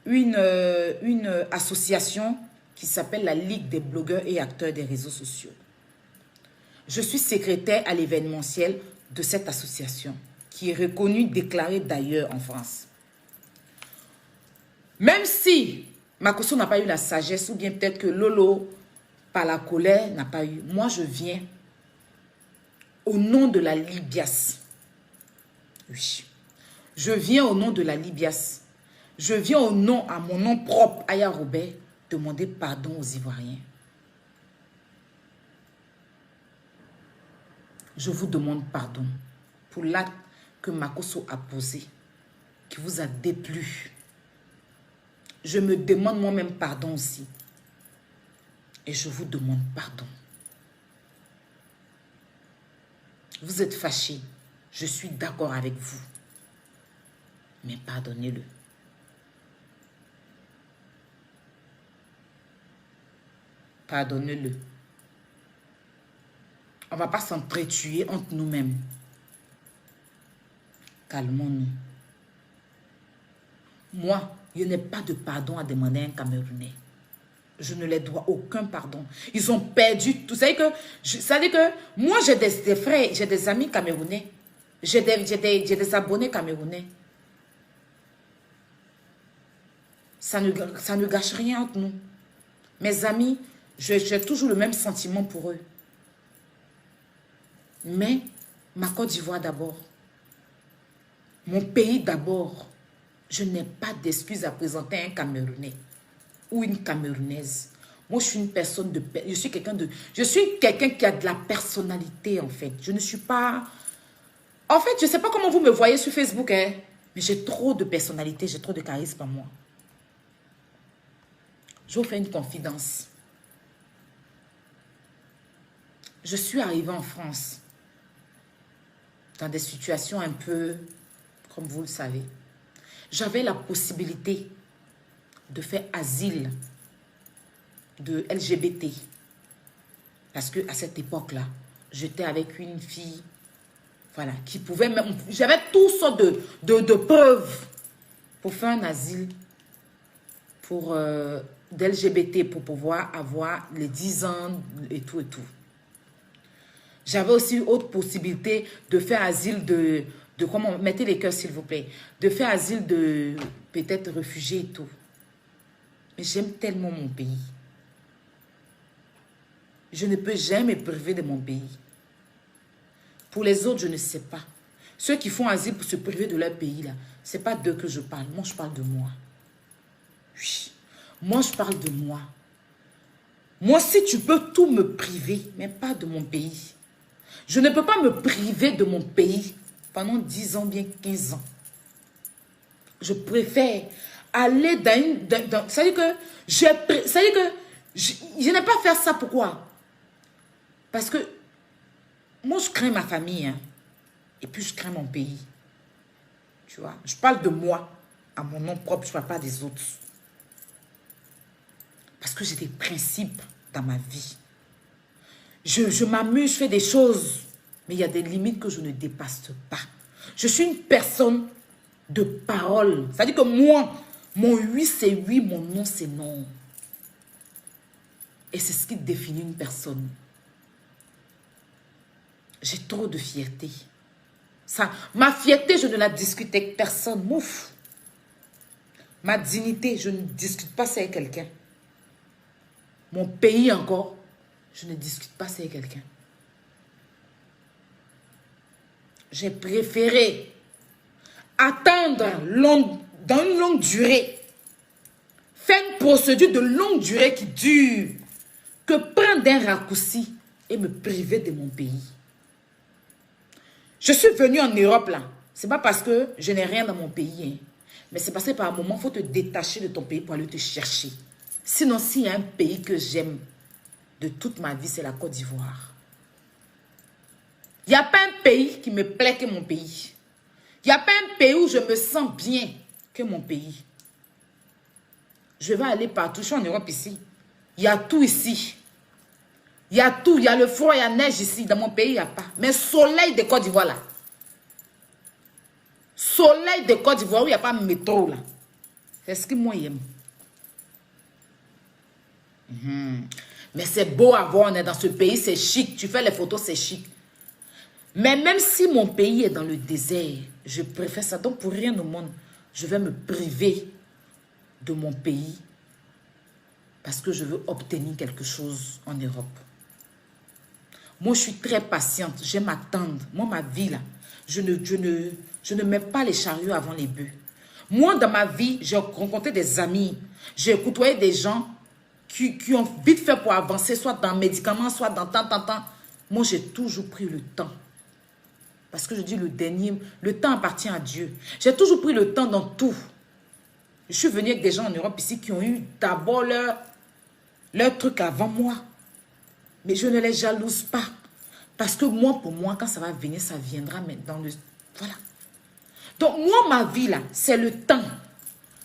une association qui s'appelle la Ligue des blogueurs et acteurs des réseaux sociaux. Je suis secrétaire à l'événementiel de cette association qui est reconnue, déclarée d'ailleurs en France. Même si Makosso n'a pas eu la sagesse ou bien peut-être que Lolo, par la colère, n'a pas eu. Moi, je viens au nom de la Libias. Oui. Je viens au nom de la Libias. Je viens à mon nom propre, Aya Robert, demander pardon aux Ivoiriens. Je vous demande pardon pour l'acte que Makosso a posé, qui vous a déplu. Je me demande moi-même pardon aussi. Et je vous demande pardon. Vous êtes fâchés. Je suis d'accord avec vous. Mais pardonnez-le. Pardonnez-le. On ne va pas s'entretuer entre nous-mêmes. Calmons-nous. Moi, je n'ai pas de pardon à demander à un Camerounais. Je ne les dois aucun pardon. Ils ont perdu tout. Ça veut dire que moi, j'ai des frères, j'ai des amis camerounais. J'ai des abonnés camerounais. Ça ne gâche rien entre nous. Mes amis, j'ai toujours le même sentiment pour eux. Mais ma Côte d'Ivoire d'abord. Mon pays d'abord. Je n'ai pas d'excuse à présenter à un Camerounais ou une Camerounaise. Moi, je suis une personne de... Je suis quelqu'un qui a de la personnalité, en fait. Je ne suis pas... En fait, je ne sais pas comment vous me voyez sur Facebook, hein, mais j'ai trop de personnalité, j'ai trop de charisme en moi. Je vous fais une confidence. Je suis arrivée en France dans des situations un peu, comme vous le savez. J'avais la possibilité de faire asile de LGBT. Parce que à cette époque-là, j'étais avec une fille, voilà, qui pouvait même... J'avais toutes sortes de preuves pour faire un asile pour d'LGBT, pour pouvoir avoir les 10 ans et tout et tout. J'avais aussi autre possibilité de faire asile de comment, mettez les cœurs s'il vous plaît, de faire asile de peut-être réfugiés et tout. Mais j'aime tellement mon pays. Je ne peux jamais me priver de mon pays. Pour les autres, je ne sais pas. Ceux qui font asile pour se priver de leur pays, là, ce n'est pas d'eux que je parle. Moi, je parle de moi. Oui. Moi, je parle de moi. Moi, si tu peux tout me priver, mais pas de mon pays. Je ne peux pas me priver de mon pays pendant 10 ans, bien 15 ans. Je préfère aller dans une... C'est-à-dire que je n'ai pas faire ça. Pourquoi? Parce que moi, je crains ma famille. Hein, et puis, je crains mon pays. Tu vois? Je parle de moi, à mon nom propre. Je ne parle pas des autres. Parce que j'ai des principes dans ma vie. Je m'amuse, je fais des choses. Mais il y a des limites que je ne dépasse pas. Je suis une personne de parole. C'est-à-dire que moi, mon oui, c'est oui, mon non, c'est non. Et c'est ce qui définit une personne. J'ai trop de fierté. Ça, ma fierté, je ne la discute avec personne. Mouf. Ma dignité, je ne discute pas ça avec quelqu'un. Mon pays encore, je ne discute pas ça avec quelqu'un. J'ai préféré attendre dans une longue durée, faire une procédure de longue durée qui dure, que prendre un raccourci et me priver de mon pays. Je suis venue en Europe là. Ce n'est pas parce que je n'ai rien dans mon pays. Hein, mais c'est parce que par un moment, il faut te détacher de ton pays pour aller te chercher. Sinon, s'il y a un pays que j'aime de toute ma vie, c'est la Côte d'Ivoire. Il n'y a pas un pays qui me plaît que mon pays. Il n'y a pas un pays où je me sens bien que mon pays. Je vais aller partout. Je suis en Europe ici. Il y a tout ici. Il y a tout. Il y a le froid, il y a la neige ici. Dans mon pays, il n'y a pas. Mais soleil de Côte d'Ivoire là. Soleil de Côte d'Ivoire où il n'y a pas de métro là. C'est ce que moi j'aime. Mais c'est beau à voir, on est dans ce pays, c'est chic. Tu fais les photos, c'est chic. Mais même si mon pays est dans le désert, je préfère ça. Donc pour rien au monde, je vais me priver de mon pays parce que je veux obtenir quelque chose en Europe. Moi, je suis très patiente. J'aime attendre. Moi, ma vie, là, je ne mets pas les chariots avant les bœufs. Moi, dans ma vie, j'ai rencontré des amis. J'ai côtoyé des gens qui ont vite fait pour avancer, soit dans médicaments, soit dans tant. Moi, j'ai toujours pris le temps. Parce que je dis le temps appartient à Dieu. J'ai toujours pris le temps dans tout. Je suis venue avec des gens en Europe ici qui ont eu d'abord leur truc avant moi. Mais je ne les jalouse pas. Parce que moi, pour moi, quand ça va venir, ça viendra mais dans le... Voilà. Donc, moi, ma vie, là, c'est le temps.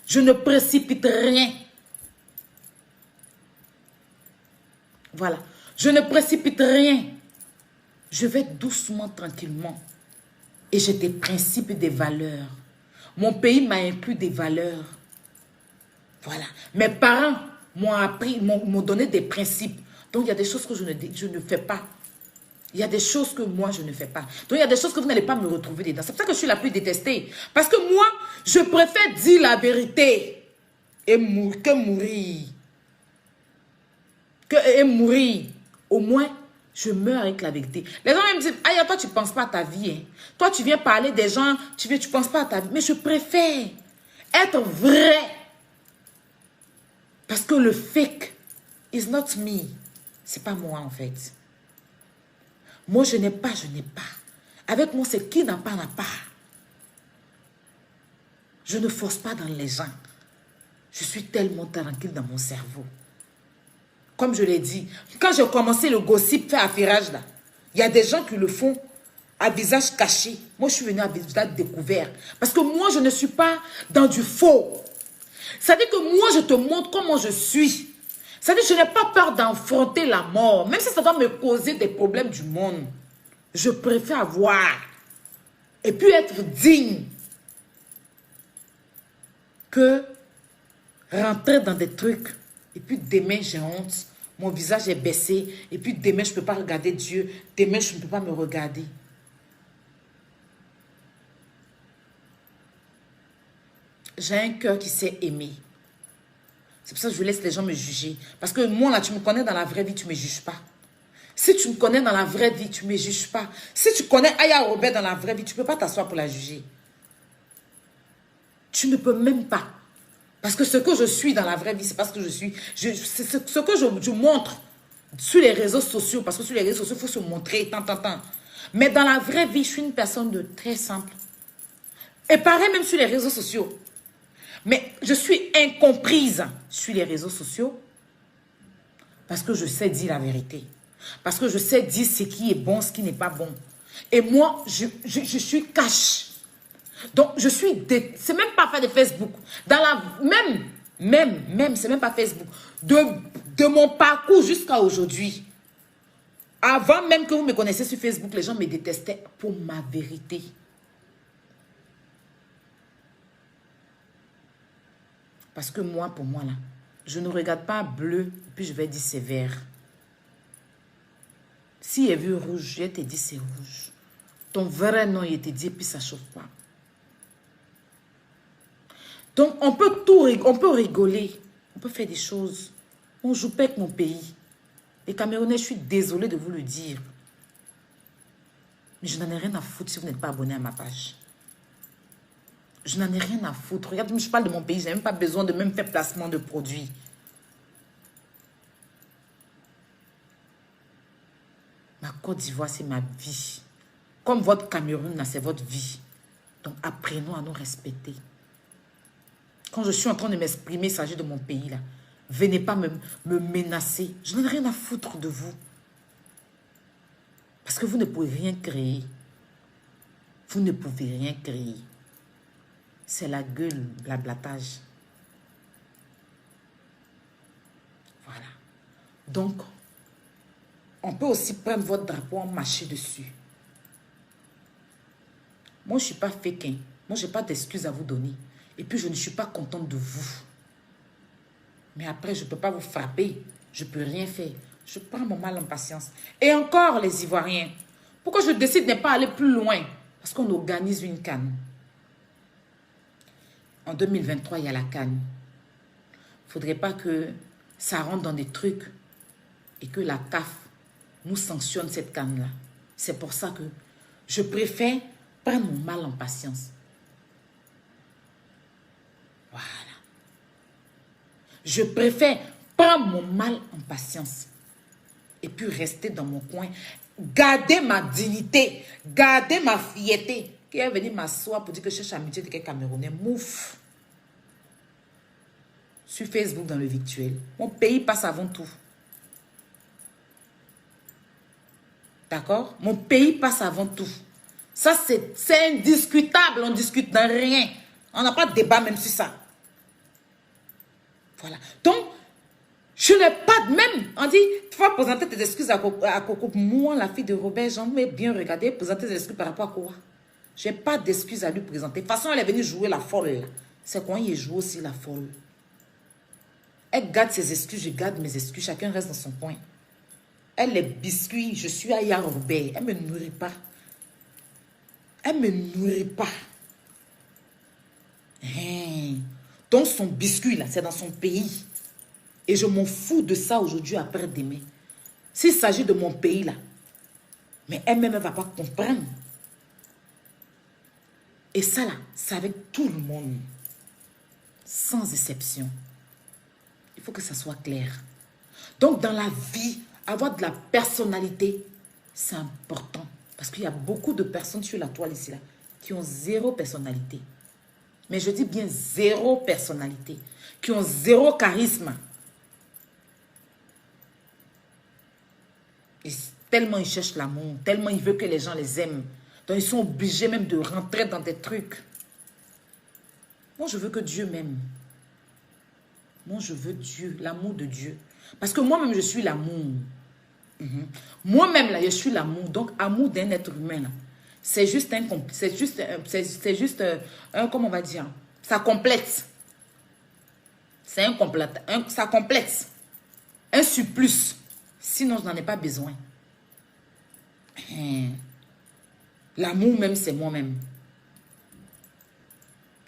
Je ne précipite rien. Voilà. Je ne précipite rien. Je vais doucement, tranquillement. Et j'ai des principes et des valeurs. Mon pays m'a inclus des valeurs. Voilà. Mes parents m'ont appris, m'ont donné des principes. Donc, il y a des choses que je ne fais pas. Il y a des choses que moi, je ne fais pas. Donc, il y a des choses que vous n'allez pas me retrouver dedans. C'est pour ça que je suis la plus détestée. Parce que moi, je préfère dire la vérité que mourir. et mourir. Au moins, je meurs avec la vérité. Les gens me disent, ah, toi, tu ne penses pas à ta vie. Hein. Toi, tu viens parler des gens, tu ne penses pas à ta vie. Mais je préfère être vrai. Parce que le fake is not me. C'est pas moi, en fait. Moi, je n'ai pas, je n'ai pas. Avec moi, c'est qui n'a pas, n'a pas. Je ne force pas dans les gens. Je suis tellement tranquille dans mon cerveau. Comme je l'ai dit, quand j'ai commencé le gossip fait affairage là, il y a des gens qui le font à visage caché. Moi, je suis venue à visage découvert. Parce que moi, je ne suis pas dans du faux. C'est-à-dire que moi, je te montre comment je suis. C'est-à-dire que je n'ai pas peur d'affronter la mort. Même si ça doit me causer des problèmes du monde. Je préfère avoir. Et puis être digne. Que rentrer dans des trucs. Et puis demain, j'ai honte. Mon visage est baissé. Et puis demain, je ne peux pas regarder Dieu. Demain, je ne peux pas me regarder. J'ai un cœur qui sait aimer. C'est pour ça que je laisse les gens me juger. Parce que moi, là, tu me connais dans la vraie vie, tu ne me juges pas. Si tu me connais dans la vraie vie, tu ne me juges pas. Si tu connais Aya Robert dans la vraie vie, tu ne peux pas t'asseoir pour la juger. Tu ne peux même pas. Parce que ce que je suis dans la vraie vie, c'est pas ce que je suis. C'est ce que je montre sur les réseaux sociaux. Parce que sur les réseaux sociaux, il faut se montrer, tant. Mais dans la vraie vie, je suis une personne de très simple. Et pareil même sur les réseaux sociaux. Mais je suis incomprise sur les réseaux sociaux. Parce que je sais dire la vérité. Parce que je sais dire ce qui est bon, ce qui n'est pas bon. Et moi, je suis cash. Donc, je suis... C'est même pas faire de Facebook. Dans la... Même, c'est même pas Facebook. De mon parcours jusqu'à aujourd'hui. Avant même que vous me connaissiez sur Facebook, les gens me détestaient pour ma vérité. Parce que moi, pour moi, là, je ne regarde pas bleu, puis je vais dire c'est vert. Si il est vu rouge, je te dis c'est rouge. Ton vrai nom, il te dit, puis ça ne chauffe pas. Donc, on peut rigoler. On peut faire des choses. On joue pas avec mon pays. Les Camerounais, je suis désolée de vous le dire. Mais je n'en ai rien à foutre si vous n'êtes pas abonné à ma page. Je n'en ai rien à foutre. Regarde, je parle de mon pays. Je n'ai même pas besoin de même faire placement de produits. Ma Côte d'Ivoire, c'est ma vie. Comme votre Cameroun, là, c'est votre vie. Donc, apprenons à nous respecter. Quand je suis en train de m'exprimer, il s'agit de mon pays, là. Venez pas me menacer. Je n'en ai rien à foutre de vous. Parce que vous ne pouvez rien créer. Vous ne pouvez rien créer. C'est la gueule, blablatage. Voilà. Donc, on peut aussi prendre votre drapeau en marcher dessus. Moi, je ne suis pas féquin. Moi, je n'ai pas d'excuses à vous donner. Et puis, je ne suis pas contente de vous. Mais après, je ne peux pas vous frapper. Je ne peux rien faire. Je prends mon mal en patience. Et encore, les Ivoiriens, pourquoi je décide de ne pas aller plus loin? Parce qu'on organise une CAN. En 2023, il y a la CAN. Il ne faudrait pas que ça rentre dans des trucs et que la CAF nous sanctionne cette CAN-là. C'est pour ça que je préfère prendre mon mal en patience. Voilà. Je préfère prendre mon mal en patience et puis rester dans mon coin, garder ma dignité, garder ma fierté. Qui est venu m'asseoir pour dire que je cherche amitié de quelqu'un Camerounais, mouf. Sur Facebook dans le virtuel. Mon pays passe avant tout. D'accord? Mon pays passe avant tout. Ça, c'est indiscutable. On ne discute dans rien. On n'a pas de débat même sur ça. Voilà. Donc, je n'ai pas de même. On dit, tu vas présenter tes excuses à Coco. Moi, la fille de Robert, j'en ai bien regardé. Présenter tes excuses par rapport à quoi? Je n'ai pas d'excuses à lui présenter. De toute façon, elle est venue jouer la folle. C'est quand il joue aussi la folle. Elle garde ses excuses, je garde mes excuses. Chacun reste dans son coin. Elle les biscuits, je suis Aya Robert. Elle ne me nourrit pas. Elle ne me nourrit pas. Donc son biscuit, là, c'est dans son pays. Et je m'en fous de ça aujourd'hui après-demain. S'il s'agit de mon pays là, mais elle-même ne va pas comprendre. Et ça là, c'est avec tout le monde. Sans exception. Il faut que ça soit clair. Donc dans la vie, avoir de la personnalité, c'est important. Parce qu'il y a beaucoup de personnes sur la toile ici là, qui ont zéro personnalité. Mais je dis bien zéro personnalité. Qui ont zéro charisme. Et tellement ils cherchent l'amour, tellement ils veulent que les gens les aiment. Donc ils sont obligés même de rentrer dans des trucs. Moi je veux que Dieu m'aime. Moi je veux Dieu, l'amour de Dieu. Parce que moi-même je suis l'amour. Moi-même là je suis l'amour. Donc amour d'un être humain là. C'est juste un, comment on va dire, ça complète. C'est un complète, ça complète. Un surplus. Sinon, je n'en ai pas besoin. L'amour même, c'est moi-même.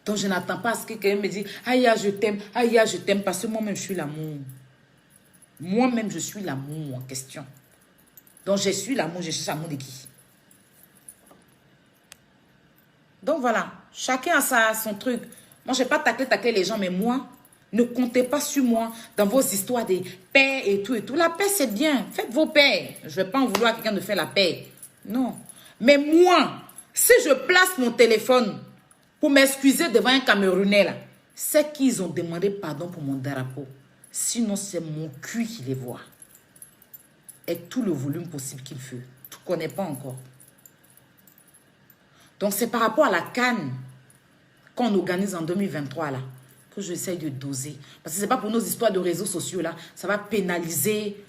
Donc, je n'attends pas à ce que quelqu'un me dise « Aïe, je t'aime, aïe, je t'aime » parce que moi-même, je suis l'amour. Moi-même, je suis l'amour en question. Donc, je suis l'amour, je cherche l'amour de qui? Donc, voilà. Chacun a son truc. Moi, je n'ai pas tacler les gens, mais moi... Ne comptez pas sur moi dans vos histoires de paix et tout et tout. La paix, c'est bien. Faites vos paix. Je ne vais pas en vouloir à quelqu'un de faire la paix. Non. Mais moi, si je place mon téléphone pour m'excuser devant un Camerounais, là, c'est qu'ils ont demandé pardon pour mon drapeau. Sinon, c'est mon cul qui les voit. Et tout le volume possible qu'il fait. Tu ne connais pas encore. Donc, c'est par rapport à la CAN qu'on organise en 2023, là. Que j'essaye de doser. Parce que ce n'est pas pour nos histoires de réseaux sociaux, là. Ça va pénaliser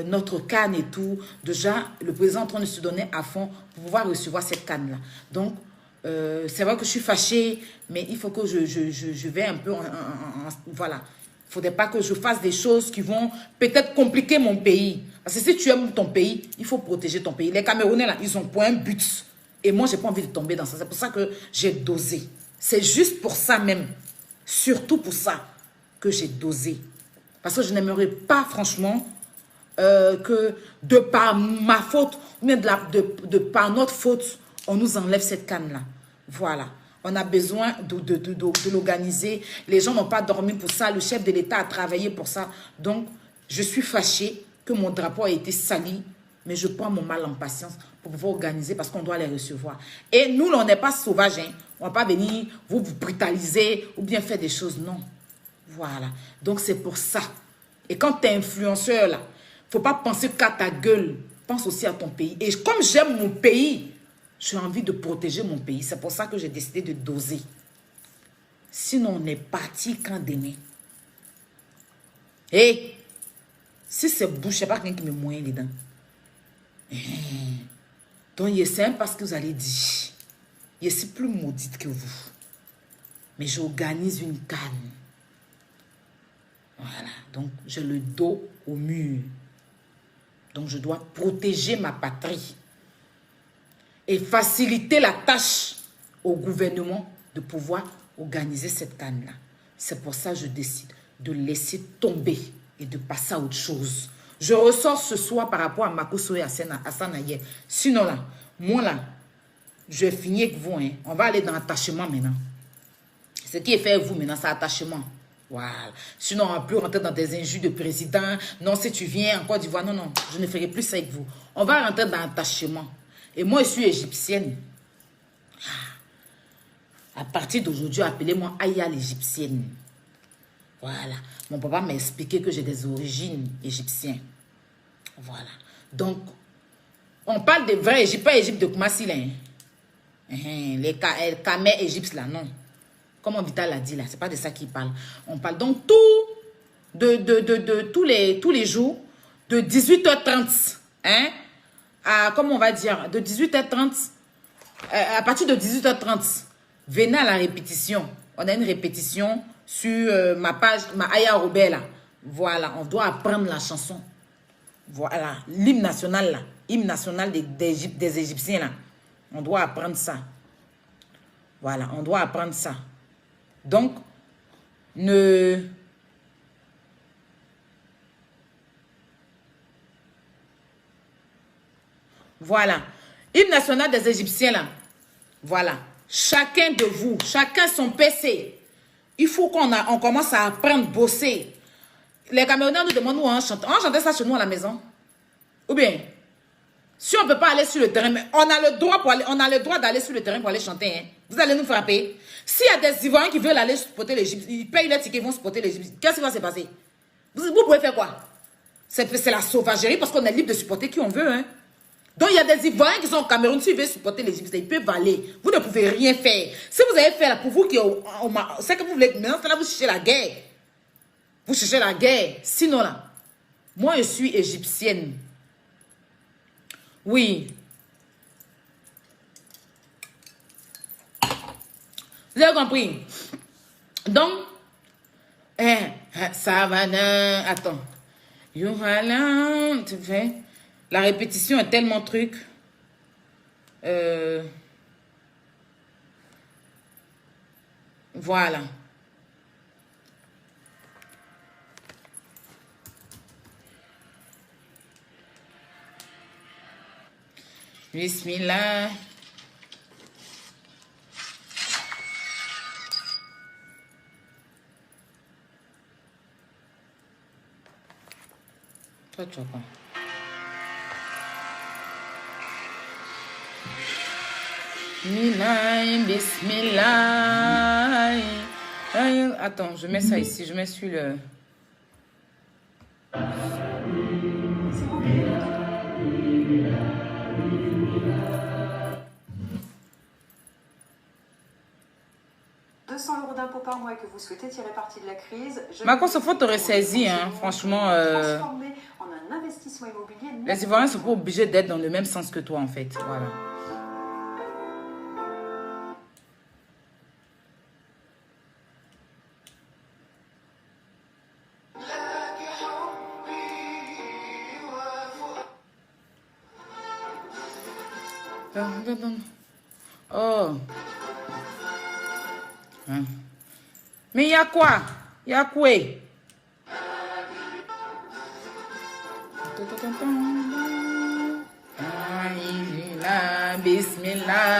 notre canne et tout. Déjà, le président est en train de se donner à fond pour pouvoir recevoir cette canne-là. Donc, c'est vrai que je suis fâchée, mais il faut que je vais un peu... voilà. Il ne faudrait pas que je fasse des choses qui vont peut-être compliquer mon pays. Parce que si tu aimes ton pays, il faut protéger ton pays. Les Camerounais, là, ils ont pour un but. Et moi, je n'ai pas envie de tomber dans ça. C'est pour ça que j'ai dosé. C'est juste pour ça même. Surtout pour ça que j'ai dosé. Parce que je n'aimerais pas, franchement, que de par ma faute, ou bien de par notre faute, on nous enlève cette canne-là. Voilà. On a besoin de l'organiser. Les gens n'ont pas dormi pour ça. Le chef de l'État a travaillé pour ça. Donc, je suis fâchée que mon drapeau a été sali. Mais je prends mon mal en patience pour pouvoir organiser parce qu'on doit les recevoir. Et nous, on n'est pas sauvages. Hein. On ne va pas venir vous brutaliser ou bien faire des choses. Non. Voilà. Donc, c'est pour ça. Et quand tu es influenceur, là, il ne faut pas penser qu'à ta gueule. Pense aussi à ton pays. Et comme j'aime mon pays, j'ai envie de protéger mon pays. C'est pour ça que j'ai décidé de doser. Sinon, on est parti quand demain. Et si c'est bouche, je ne sais pas quelqu'un qui me moyen dedans. Donc, c'est parce que vous allez dire, je suis plus maudite que vous. Mais j'organise une canne. Voilà. Donc, j'ai le dos au mur. Donc, je dois protéger ma patrie. Et faciliter la tâche au gouvernement de pouvoir organiser cette canne-là. C'est pour ça que je décide de laisser tomber et de passer à autre chose. Je ressors ce soir par rapport à Makoso et Hassan hier. Sinon là, moi là, je vais finir avec vous. Hein. On va aller dans l'attachement maintenant. Ce qui est fait avec vous maintenant, c'est attachement. Voilà. Sinon, on ne va plus rentrer dans des injures de président. Non, si tu viens en Côte d'Ivoire, non, non, je ne ferai plus ça avec vous. On va rentrer dans l'attachement. Et moi, je suis égyptienne. À partir d'aujourd'hui, appelez-moi Aya l'égyptienne. Voilà. Mon papa m'a expliqué que j'ai des origines égyptiennes. Voilà. Donc, on parle de vrai Égypte, pas Égypte de Koumassi, là. Les Kamer Égypte, là, non. Comme Vital l'a dit, là, c'est pas de ça qu'il parle. On parle donc tous les jours, de 18h30, hein, à, comment on va dire, de 18h30, à partir de 18h30, venez à la répétition. On a une répétition sur ma page, ma Aya Robert, là. Voilà, on doit apprendre la chanson. Voilà, l'hymne national, là. Hymne national des Égyptiens, là. On doit apprendre ça. Voilà, on doit apprendre ça. Donc, Voilà. Hymne national des Égyptiens, là. Voilà. Chacun de vous, chacun son PC. Il faut qu'on commence à apprendre, bosser. Les Camerounais nous demandent où on chante. On chantait ça chez nous à la maison. Ou bien, si on ne peut pas aller sur le terrain, mais on a le droit d'aller sur le terrain pour aller chanter. Hein. Vous allez nous frapper. S'il y a des Ivoiriens qui veulent aller supporter l'Égypte, ils payent les tickets, ils vont supporter l'Égypte. Qu'est-ce qui va se passer? Vous pouvez faire quoi? C'est la sauvagerie parce qu'on est libre de supporter qui on veut. Hein. Donc, il y a des Ivoiriens qui sont au Cameroun, s'ils veulent supporter l'Égypte, ils peuvent aller. Vous ne pouvez rien faire. Si vous avez fait là, pour vous qui c'est que vous voulez, maintenant, là, vous cherchez la guerre. Vous cherchez la guerre. Sinon, là, moi, je suis égyptienne. Oui. Vous avez compris? Donc, ça va, attends. Tu fais. La répétition est tellement truc. Voilà. Bismillah. Toi, tu vois pas. Bismillah. Attends, je mets ça ici. Je mets sur le... d'impôt par mois et que vous souhaitez tirer parti de la crise... Macron, ce faut te ressaisir, hein, franchement. En un investissement immobilier... Les Ivoiriens ne sont pas obligés d'être dans le même sens que toi, en fait. Voilà. Oh. Hein. Mais il y a quoi? Il y a quoi? Bismillah.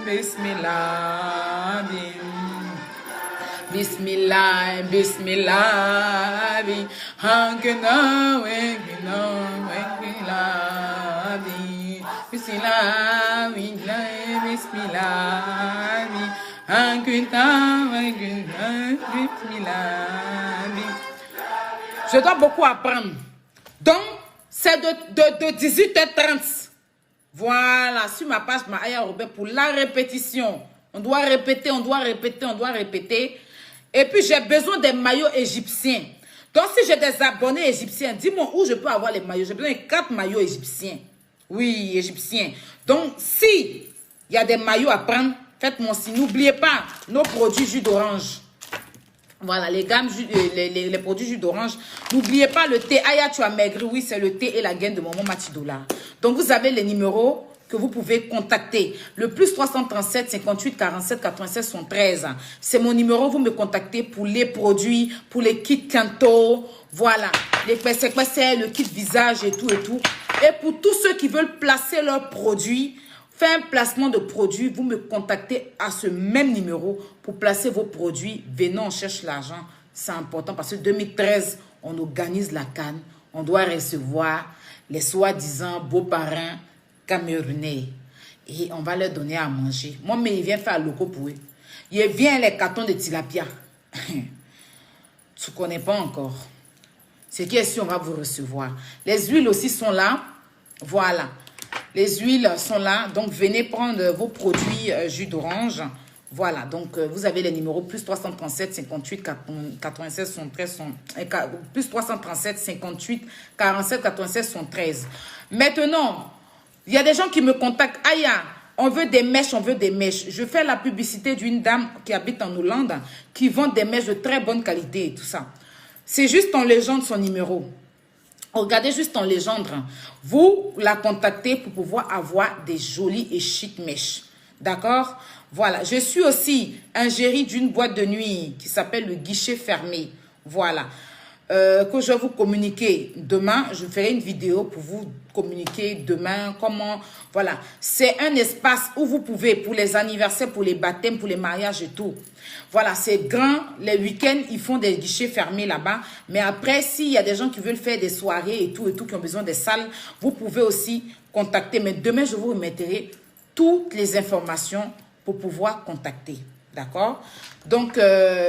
Bismillah. Bismillah, Bismillah, je dois beaucoup apprendre. Donc, c'est de 18h30. Voilà, sur ma page Maaya Robert pour la répétition. On doit répéter, on doit répéter, on doit répéter. Et puis, j'ai besoin des maillots égyptiens. Donc, si j'ai des abonnés égyptiens, dis-moi où je peux avoir les maillots. J'ai besoin de 4 maillots égyptiens. Oui, égyptiens. Donc, si il y a des maillots à prendre, faites-moi signe. N'oubliez pas nos produits jus d'orange. Voilà, les gammes, les produits jus d'orange. N'oubliez pas le thé. Aya, tu as maigri. Oui, c'est le thé et la gaine de Maman Matidola. Donc, vous avez les numéros que vous pouvez contacter. Le plus 337 58 47 96 73. C'est mon numéro. Vous me contactez pour les produits, pour les kits Kanto. Voilà, les PSC, le kit visage et tout et tout. Et pour tous ceux qui veulent placer leurs produits, faire un placement de produits, vous me contactez à ce même numéro pour placer vos produits. Venez, on cherche l'argent. C'est important parce que 2013, on organise la CAN. On doit recevoir les soi-disant beaux-parrains camerounais. Et on va leur donner à manger. Moi, mais il vient faire loco pour eux. Il vient les cartons de tilapia. Tu ne connais pas encore. Ce qui est sûr, on va vous recevoir. Les huiles aussi sont là. Voilà. Les huiles sont là. Donc, venez prendre vos produits jus d'orange. Voilà, donc vous avez les numéros plus 337 58 96 73, plus 337 58 47 96 73. Maintenant, il y a des gens qui me contactent. Aya, on veut des mèches, on veut des mèches. Je fais la publicité d'une dame qui habite en Hollande, qui vend des mèches de très bonne qualité et tout ça. C'est juste en légende son numéro. Regardez juste en légende. Vous la contactez pour pouvoir avoir des jolies et chic mèches. D'accord? Voilà. Je suis aussi ingérie d'une boîte de nuit qui s'appelle le guichet fermé. Voilà. Que je vais vous communiquer demain. Je ferai une vidéo pour vous communiquer demain comment. Voilà. C'est un espace où vous pouvez, pour les anniversaires, pour les baptêmes, pour les mariages et tout. Voilà, c'est grand. Les week-ends, ils font des guichets fermés là-bas. Mais après, s'il y a des gens qui veulent faire des soirées et tout, qui ont besoin des salles, vous pouvez aussi contacter. Mais demain, je vous remettrai toutes les informations pour pouvoir contacter. D'accord? Donc,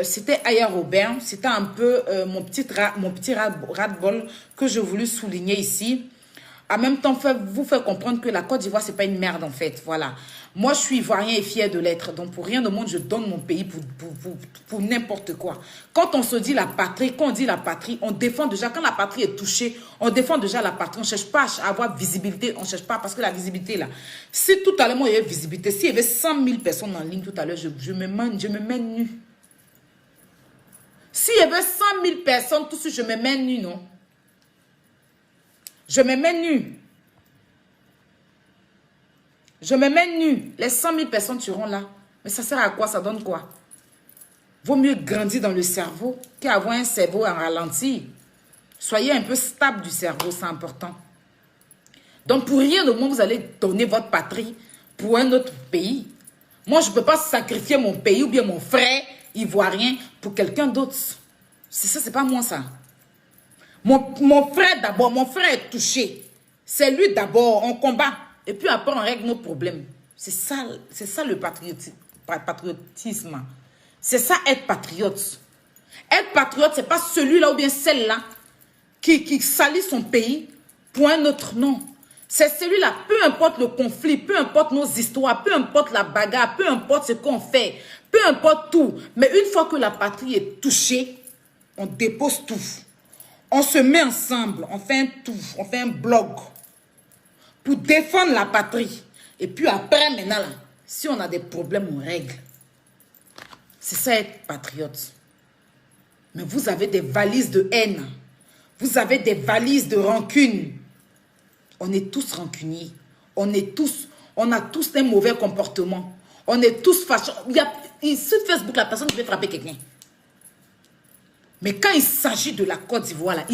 c'était Aya Robert. C'était un peu mon petit ras-de-bol que je voulais souligner ici. En même temps, vous faire comprendre que la Côte d'Ivoire, c'est pas une merde en fait. Voilà. Moi, je suis ivoirien et fier de l'être. Donc, pour rien au monde, je donne mon pays pour n'importe quoi. Quand on se dit la patrie, quand on dit la patrie, on défend déjà. Quand la patrie est touchée, on défend déjà la patrie. On ne cherche pas à avoir visibilité. On ne cherche pas parce que la visibilité, là. Si tout à l'heure, moi, il y avait visibilité, s'il y avait 100 000 personnes en ligne tout à l'heure, je me mets nu. S'il y avait 100 000 personnes, tout de suite, je me mets nu, non? Je me mets nu. Je me mets nu. Les 100 000 personnes seront là. Mais ça sert à quoi? Ça donne quoi? Vaut mieux grandir dans le cerveau qu'avoir un cerveau en ralenti. Soyez un peu stable du cerveau, c'est important. Donc, pour rien au monde, vous allez donner votre patrie pour un autre pays. Moi, je ne peux pas sacrifier mon pays ou bien mon frère ivoirien pour quelqu'un d'autre. C'est ça, c'est pas moi ça. Mon frère d'abord, mon frère est touché. C'est lui d'abord, on combat. Et puis après, on règle nos problèmes. C'est ça le patriotisme. C'est ça être patriote. Être patriote, ce n'est pas celui-là ou bien celle-là qui salit son pays pour un autre nom. C'est celui-là, peu importe le conflit, peu importe nos histoires, peu importe la bagarre, peu importe ce qu'on fait, peu importe tout. Mais une fois que la patrie est touchée, on dépose tout. On se met ensemble, on fait un tout, on fait un blog pour défendre la patrie. Et puis après, maintenant, là, si on a des problèmes, on règle. C'est ça être patriote. Mais vous avez des valises de haine. Vous avez des valises de rancune. On est tous rancuniers. On a tous un mauvais comportement. On est tous fâchés. Sur Facebook, la personne qui veut frapper quelqu'un. Mais quand il s'agit de la Côte d'Ivoire, là,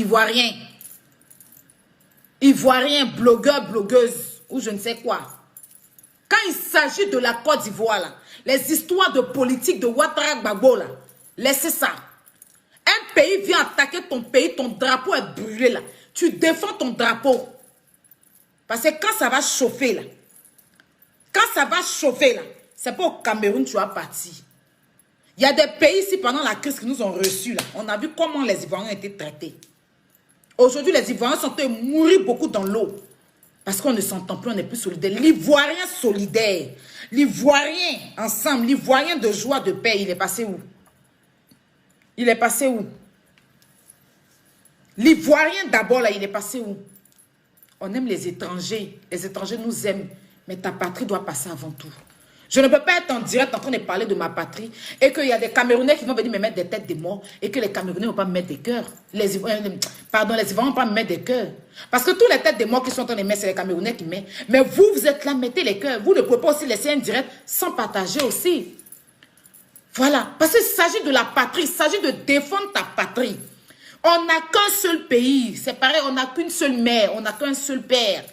Ivoirien, blogueur, blogueuse, ou je ne sais quoi. Quand il s'agit de la Côte d'Ivoire, là, les histoires de politique de Ouattara Gbagbo, là, laissez ça. Un pays vient attaquer ton pays, ton drapeau est brûlé, là. Tu défends ton drapeau. Parce que quand ça va chauffer, là, c'est pas au Cameroun que tu vas partir. Il y a des pays ici, pendant la crise qui nous ont reçus, là, on a vu comment les Ivoiriens ont été traités. Aujourd'hui, les Ivoiriens sont mourir beaucoup dans l'eau. Parce qu'on ne s'entend plus, on n'est plus solidaire. L'Ivoirien solidaire, l'Ivoirien ensemble, l'Ivoirien de joie, de paix, il est passé où? Il est passé où? L'Ivoirien d'abord, là, il est passé où? On aime les étrangers. Les étrangers nous aiment. Mais ta patrie doit passer avant tout. Je ne peux pas être en direct en train de parler de ma patrie et qu'il y a des Camerounais qui vont venir me mettre des têtes de morts et que les Camerounais ne vont pas me mettre des cœurs. Les Ivoiriens ne vont pas me mettre des cœurs. Parce que tous les têtes de morts qui sont en train de mettre, c'est les Camerounais qui mettent. Mais vous, vous êtes là, mettez les cœurs. Vous ne pouvez pas aussi laisser un direct sans partager aussi. Voilà. Parce qu'il s'agit de la patrie, il s'agit de défendre ta patrie. On n'a qu'un seul pays. C'est pareil, on n'a qu'une seule mère, on n'a qu'un seul père.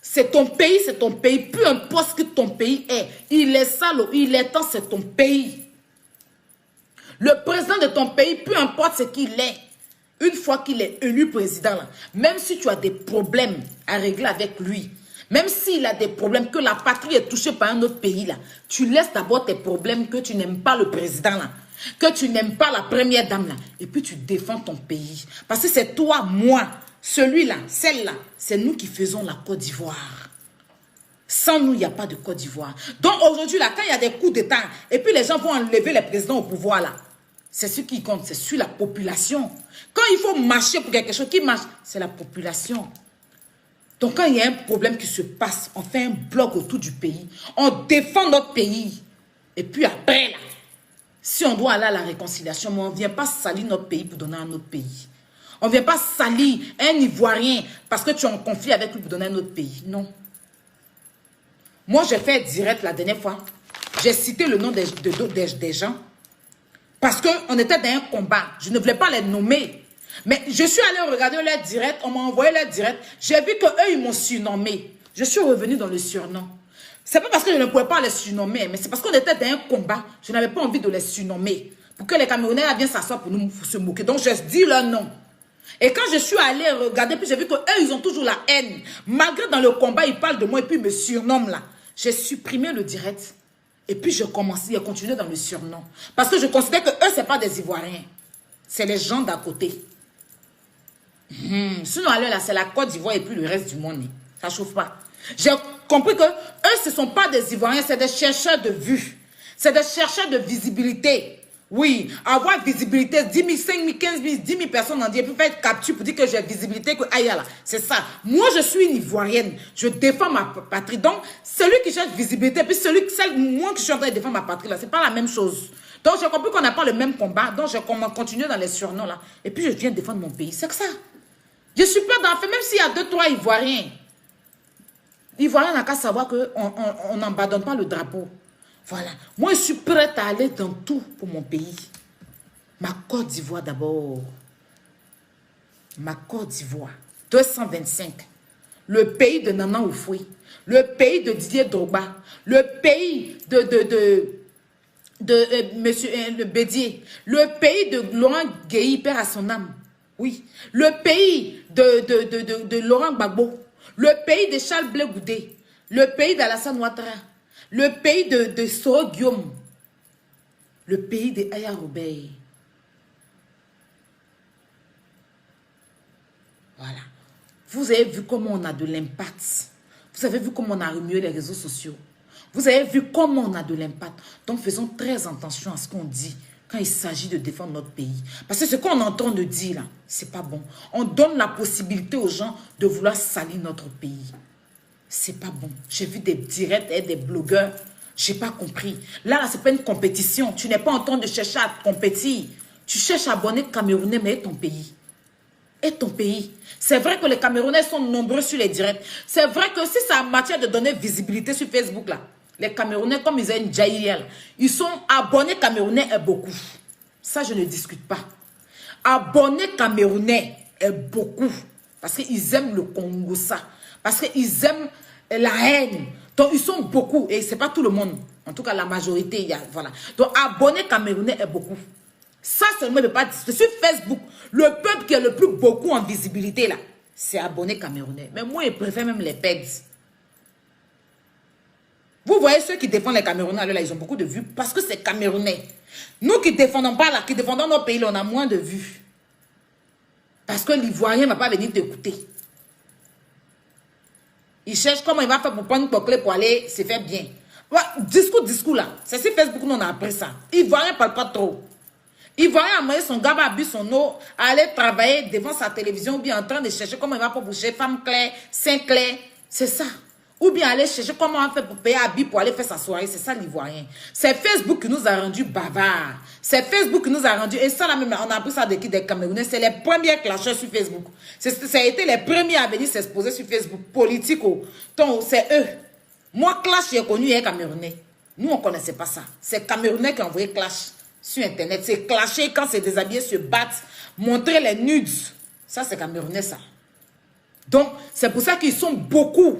C'est ton pays, peu importe ce que ton pays est. Il est sale ou il est temps, c'est ton pays. Le président de ton pays, peu importe ce qu'il est, une fois qu'il est élu président, là, même si tu as des problèmes à régler avec lui, même s'il a des problèmes, que la patrie est touchée par un autre pays, là, tu laisses d'abord tes problèmes, que tu n'aimes pas le président, là, que tu n'aimes pas la première dame, là, et puis tu défends ton pays. Parce que c'est toi, moi, celui-là, celle-là, c'est nous qui faisons la Côte d'Ivoire. Sans nous, il n'y a pas de Côte d'Ivoire. Donc aujourd'hui, là, quand il y a des coups d'État, et puis les gens vont enlever les présidents au pouvoir, là, c'est ce qui compte, c'est sur la population. Quand il faut marcher pour quelque chose, qui marche, c'est la population. Donc quand il y a un problème qui se passe, on fait un bloc autour du pays, on défend notre pays. Et puis après, là, si on doit aller à la réconciliation, mais on ne vient pas salir notre pays pour donner à un autre pays. On ne vient pas salir un Ivoirien parce que tu es en conflit avec lui pour donner à un autre pays. Non. Moi, j'ai fait direct la dernière fois. J'ai cité le nom des gens. Parce qu'on était dans un combat. Je ne voulais pas les nommer. Mais je suis allée regarder leur direct. On m'a envoyé leur direct. J'ai vu qu'eux, ils m'ont surnommé. Je suis revenue dans le surnom. C'est pas parce que je ne pouvais pas les surnommer. Mais c'est parce qu'on était dans un combat. Je n'avais pas envie de les surnommer. Pour que les Camerounais viennent s'asseoir pour nous pour se moquer. Donc, je dis leur nom. Et quand je suis allée regarder, puis j'ai vu qu'eux, ils ont toujours la haine. Malgré dans le combat, ils parlent de moi et puis ils me surnomment là. J'ai supprimé le direct. Et puis je commençais à continuer dans le surnom. Parce que je considère que eux, ce n'est pas des Ivoiriens. C'est les gens d'à côté. Sinon, alors là, c'est la Côte d'Ivoire et puis le reste du monde. Ça ne chauffe pas. J'ai compris que eux, ce ne sont pas des Ivoiriens, c'est des chercheurs de vue. C'est des chercheurs de visibilité. Oui, avoir visibilité, 10 000, 5 000, 15 000, 10 000 personnes en dit, et puis faire capture pour dire que j'ai visibilité, que aïe là, c'est ça. Moi, je suis une Ivoirienne, je défends ma patrie. Donc, celui qui cherche visibilité, puis moi qui suis en train de défendre ma patrie, là, c'est pas la même chose. Donc, j'ai compris qu'on n'a pas le même combat, donc j'ai continué dans les surnoms, là, et puis je viens défendre mon pays, c'est que ça. Je suis pas dans le fait, même s'il y a 2, 3 Ivoiriens. L'Ivoirien n'a qu'à savoir qu'on n'abandonne pas le drapeau. Voilà. Moi, je suis prête à aller dans tout pour mon pays. Ma Côte d'Ivoire d'abord. Ma Côte d'Ivoire. 225. Le pays de Nana Oufoui. Le pays de Didier Drogba. Le pays de Monsieur le Bédier. Le pays de Laurent Guéhi, père à son âme. Oui. Le pays de Laurent Gbagbo. Le pays de Charles Blé Goudé. Le pays d'Alassane Ouattara. Le pays de Soro Guillaume. Le pays de Aya Robert. Voilà. Vous avez vu comment on a de l'impact. Vous avez vu comment on a remué les réseaux sociaux. Vous avez vu comment on a de l'impact. Donc faisons très attention à ce qu'on dit quand il s'agit de défendre notre pays. Parce que ce qu'on entend de dire là, c'est pas bon. On donne la possibilité aux gens de vouloir salir notre pays. C'est pas bon. J'ai vu des directs et des blogueurs. J'ai pas compris. Là, c'est pas une compétition. Tu n'es pas en train de chercher à compétir. Tu cherches à abonner Camerounais, mais et ton pays. Et ton pays. C'est vrai que les Camerounais sont nombreux sur les directs. C'est vrai que si c'est en matière de donner visibilité sur Facebook, là, les Camerounais, comme ils ont une jaïrielle, ils sont abonnés Camerounais et beaucoup. Ça, je ne discute pas. Abonnés Camerounais est beaucoup. Parce qu'ils aiment le Congo, ça. Parce qu'ils aiment la haine. Donc, ils sont beaucoup. Et ce n'est pas tout le monde. En tout cas, la majorité, il y a, voilà. Donc, abonnés Camerounais est beaucoup. Ça, seulement, ne peut pas dire. Sur Facebook, le peuple qui est le plus beaucoup en visibilité, là, c'est abonnés Camerounais. Mais moi, je préfère même les PEGs. Vous voyez ceux qui défendent les Camerounais, là, ils ont beaucoup de vues parce que c'est Camerounais. Nous qui ne défendons pas là, qui défendons nos pays, là, on a moins de vues. Parce que l'Ivoirien ne va pas venir t'écouter. Il cherche comment il va faire pour prendre une clé pour aller se faire bien. Ouais, discours là. C'est sur Facebook qu'on a appris ça. Ivoirien ne parle pas trop. Ivoirien a moyen son gars va bu son eau, aller travailler devant sa télévision ou bien en train de chercher comment il va pour boucher femme claire, saint clair. C'est ça. Ou bien aller chercher comment on fait pour payer habit pour aller faire sa soirée. C'est ça l'Ivoirien. C'est Facebook qui nous a rendu bavards. C'est Facebook qui nous a rendu. Et ça là même, on a appris ça de qui des Camerounais. C'est les premiers clasheurs sur Facebook. Ça a été les premiers à venir s'exposer sur Facebook. Politico. Donc c'est eux. Moi, Clash, j'ai connu un Camerounais. Nous, on ne connaissait pas ça. C'est Camerounais qui ont envoyé Clash sur Internet. C'est clasher quand c'est déshabillé, se battre, montrer les nudes. Ça, c'est Camerounais, ça. Donc, c'est pour ça qu'ils sont beaucoup.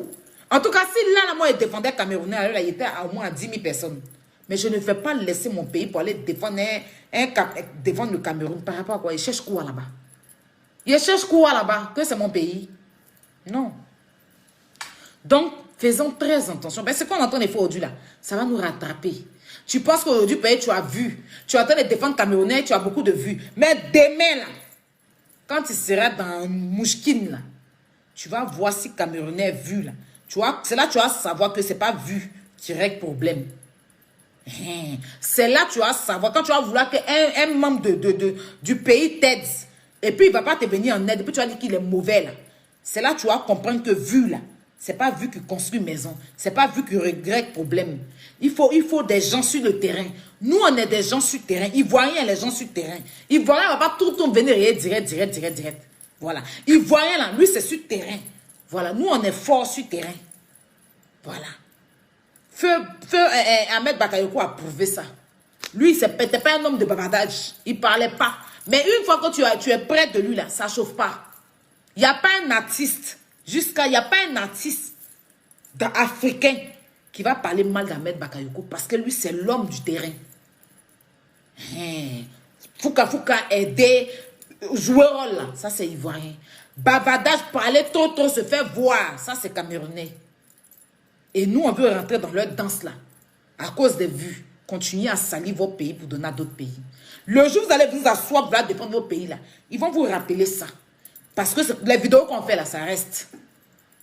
En tout cas, si là, moi, je défendais Camerounais, alors là, il était à au moins 10 000 personnes. Mais je ne vais pas laisser mon pays pour aller défendre, défendre le Cameroun. Par rapport à quoi? Il cherche quoi là-bas? Il cherche quoi là-bas? Que c'est mon pays? Non. Donc, faisons très attention. Ben, ce qu'on entend des fois aujourd'hui là, ça va nous rattraper. Tu penses qu'aujourd'hui, tu as vu. Tu es en train de défendre Camerounais, tu as beaucoup de vues. Mais demain, là, quand tu seras dans Mouchkine, là, tu vas voir si Camerounais vu là. Tu vois, c'est là que tu vas savoir que c'est pas vu qui règle problème. C'est là que tu vas savoir, quand tu vas vouloir qu'un membre du pays t'aide, et puis il ne va pas te venir en aide, et puis tu vas dire qu'il est mauvais là. C'est là que tu vas comprendre que vu là, c'est pas vu qu'il construit une maison, c'est pas vu qu'il règle problème. Il faut des gens sur le terrain. Nous, on est des gens sur le terrain. Ivoiriens, les gens sur le terrain. Ivoirien ne va pas tout le temps venir et direct. Voilà. Ivoirien là, lui c'est sur le terrain. Voilà. Nous, on est fort sur le terrain. Voilà. Feu Ahmed Bakayoko a prouvé ça. Lui, ce n'était pas un homme de bavardage. Il ne parlait pas. Mais une fois que tu es près de lui, là, ça ne chauffe pas. Il n'y a pas un artiste, il n'y a pas un artiste africain qui va parler mal d'Ahmed Bakayoko parce que lui, c'est l'homme du terrain. Fouka aider, jouer rôle, là. Ça, c'est ivoirien. Bavardage, parler trop, se faire voir. Ça, c'est camerounais. Et nous, on veut rentrer dans leur danse là. À cause des vues. Continuez à salir vos pays pour donner à d'autres pays. Le jour où vous allez vous asseoir, vous allez défendre vos pays là. Ils vont vous rappeler ça. Parce que les vidéos qu'on fait là, ça reste.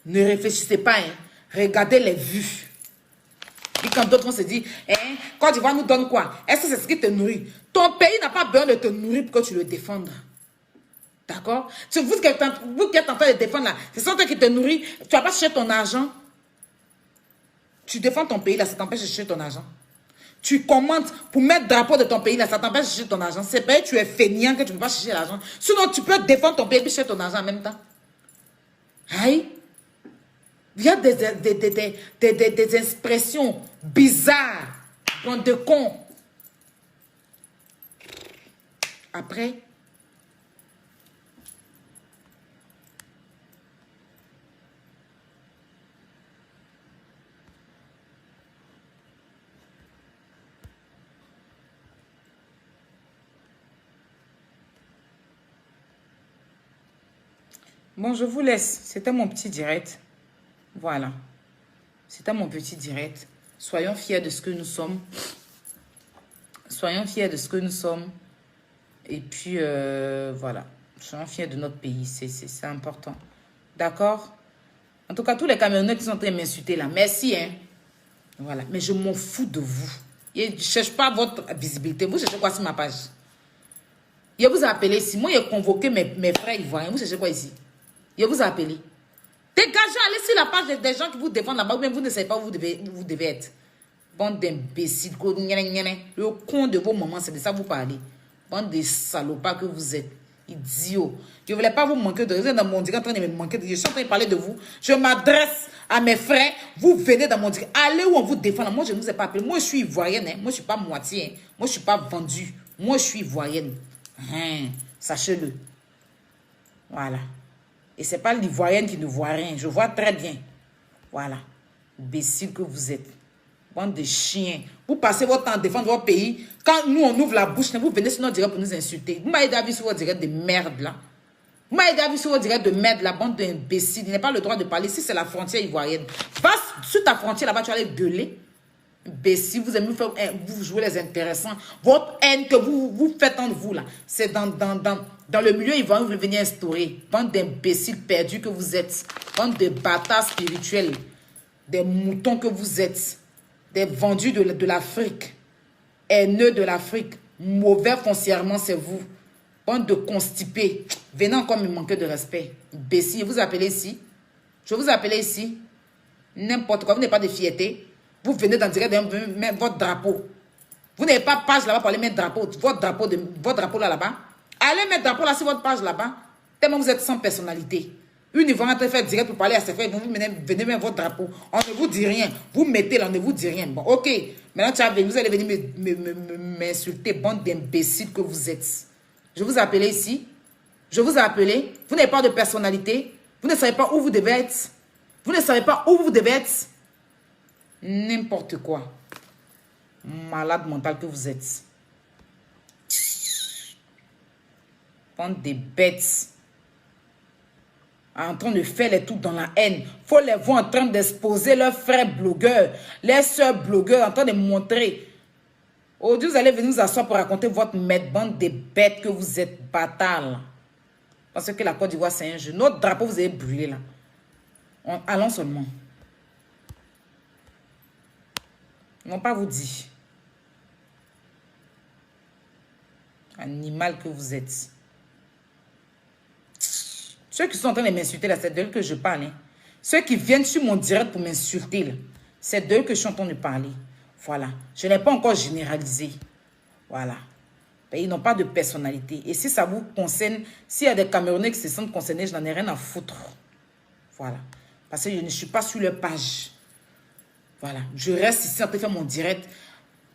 Ne réfléchissez pas. Hein. Regardez les vues. Et quand d'autres vont se dire, Côte d'Ivoire nous donne quoi? Est-ce que c'est ce qui te nourrit? Ton pays n'a pas besoin de te nourrir pour que tu le défendes. D'accord? Vous qui êtes en train de défendre là, c'est ça qui te nourrit. Tu vas pas chercher ton argent. Tu défends ton pays là, ça t'empêche de chercher ton argent. Tu commandes pour mettre drapeau de ton pays là, ça t'empêche de chercher ton argent. C'est pas que tu es feignant que tu ne peux pas chercher l'argent. Sinon, tu peux défendre ton pays et chercher ton argent en même temps. Aïe. Il y a des expressions bizarres, bande de cons. Après, bon, je vous laisse. C'était mon petit direct. Voilà. C'était mon petit direct. Soyons fiers de ce que nous sommes. Soyons fiers de ce que nous sommes. Et puis, voilà. Soyons fiers de notre pays. C'est important. D'accord? En tout cas, tous les Camerounais qui sont en train de m'insulter là, merci. Hein? Voilà. Mais je m'en fous de vous. Je ne cherche pas votre visibilité. Vous cherchez quoi sur ma page? Je vous ai appelé ici. Moi, j'ai convoqué mes frères ivoiriens. Vous cherchez quoi ici? Je vous ai appelé. Dégagez, allez sur la page des gens qui vous défendent là-bas, ou bien vous ne savez pas où vous devez être. Bande d'imbéciles, le con de vos mamans, c'est de ça que vous parlez. Bande de salopards que vous êtes. Idiots. Je ne voulais pas vous manquer de... Vous êtes dans mon direct en train de me manquer de... Je suis en train de parler de vous. Je m'adresse à mes frères. Vous venez dans mon direct. Allez où on vous défend. Moi, je ne vous ai pas appelé. Moi, je suis ivoirienne. Hein. Moi, je ne suis pas moitié. Hein. Moi, je ne suis pas vendue. Moi, je suis ivoirienne. Sachez-le. Voilà. Et ce n'est pas l'ivoirienne qui ne voit rien. Je vois très bien. Voilà. Imbécile que vous êtes. Bande de chiens. Vous passez votre temps à défendre votre pays. Quand nous, on ouvre la bouche, vous venez sur notre direct pour nous insulter. Vous m'avez déjà vu sur votre direct de merde, là. Vous m'avez déjà vu sur votre direct de merde, la bande d'imbéciles. Il n'a pas le droit de parler. Si c'est la frontière ivoirienne. Va sur ta frontière, là-bas, tu vas aller gueuler. Imbécile, vous aimez faire, vous jouez les intéressants. Votre haine que vous faites entre vous, là, c'est dans le milieu ivoirien, vous voulez venir instaurer. Bande d'imbéciles perdus que vous êtes. Bande de bâtards spirituels. Des moutons que vous êtes. Des vendus de l'Afrique. Haineux de l'Afrique. Mauvais foncièrement, c'est vous. Bande de constipés. Venez encore me manquer de respect. Imbécile, vous appelez ici. Je vous appelle ici. N'importe quoi, vous n'avez pas de fierté. Vous venez dans direct de mettre votre drapeau. Vous n'avez pas page là-bas pour aller mettre drapeau. Votre drapeau là-bas. Allez mettre drapeau là sur votre page là-bas. Tellement vous êtes sans personnalité. Une Ivoirienne va faire direct pour parler à ses frères. Vous venez mettre votre drapeau. On ne vous dit rien. Vous mettez là, on ne vous dit rien. Bon, ok. Maintenant, vous allez venir m'insulter, bande d'imbéciles que vous êtes. Je vous ai appelé ici. Je vous ai appelé. Vous n'avez pas de personnalité. Vous ne savez pas où vous devez être. Vous ne savez pas où vous devez être. N'importe quoi. Malade mental que vous êtes. Bande de bêtes. En train de faire les trucs dans la haine. Faut les voir en train d'exposer leurs frères blogueurs. Les soeurs blogueurs en train de montrer. Aujourd'hui, vous allez venir nous asseoir pour raconter votre merde. Bande de bêtes que vous êtes bâtards. Parce que la Côte d'Ivoire, c'est un jeu. Notre drapeau, vous avez brûlé là. Allons seulement. Ils n'ont pas vous dit. Animal que vous êtes. Ceux qui sont en train de m'insulter là, c'est d'eux que je parle. Hein. Ceux qui viennent sur mon direct pour m'insulter là, c'est d'eux que je suis en train de parler. Voilà. Je n'ai pas encore généralisé. Voilà. Ils n'ont pas de personnalité. Et si ça vous concerne, s'il y a des Camerounais qui se sentent concernés, je n'en ai rien à foutre. Voilà. Parce que je ne suis pas sur leur page. Voilà. Je reste ici en train de faire mon direct.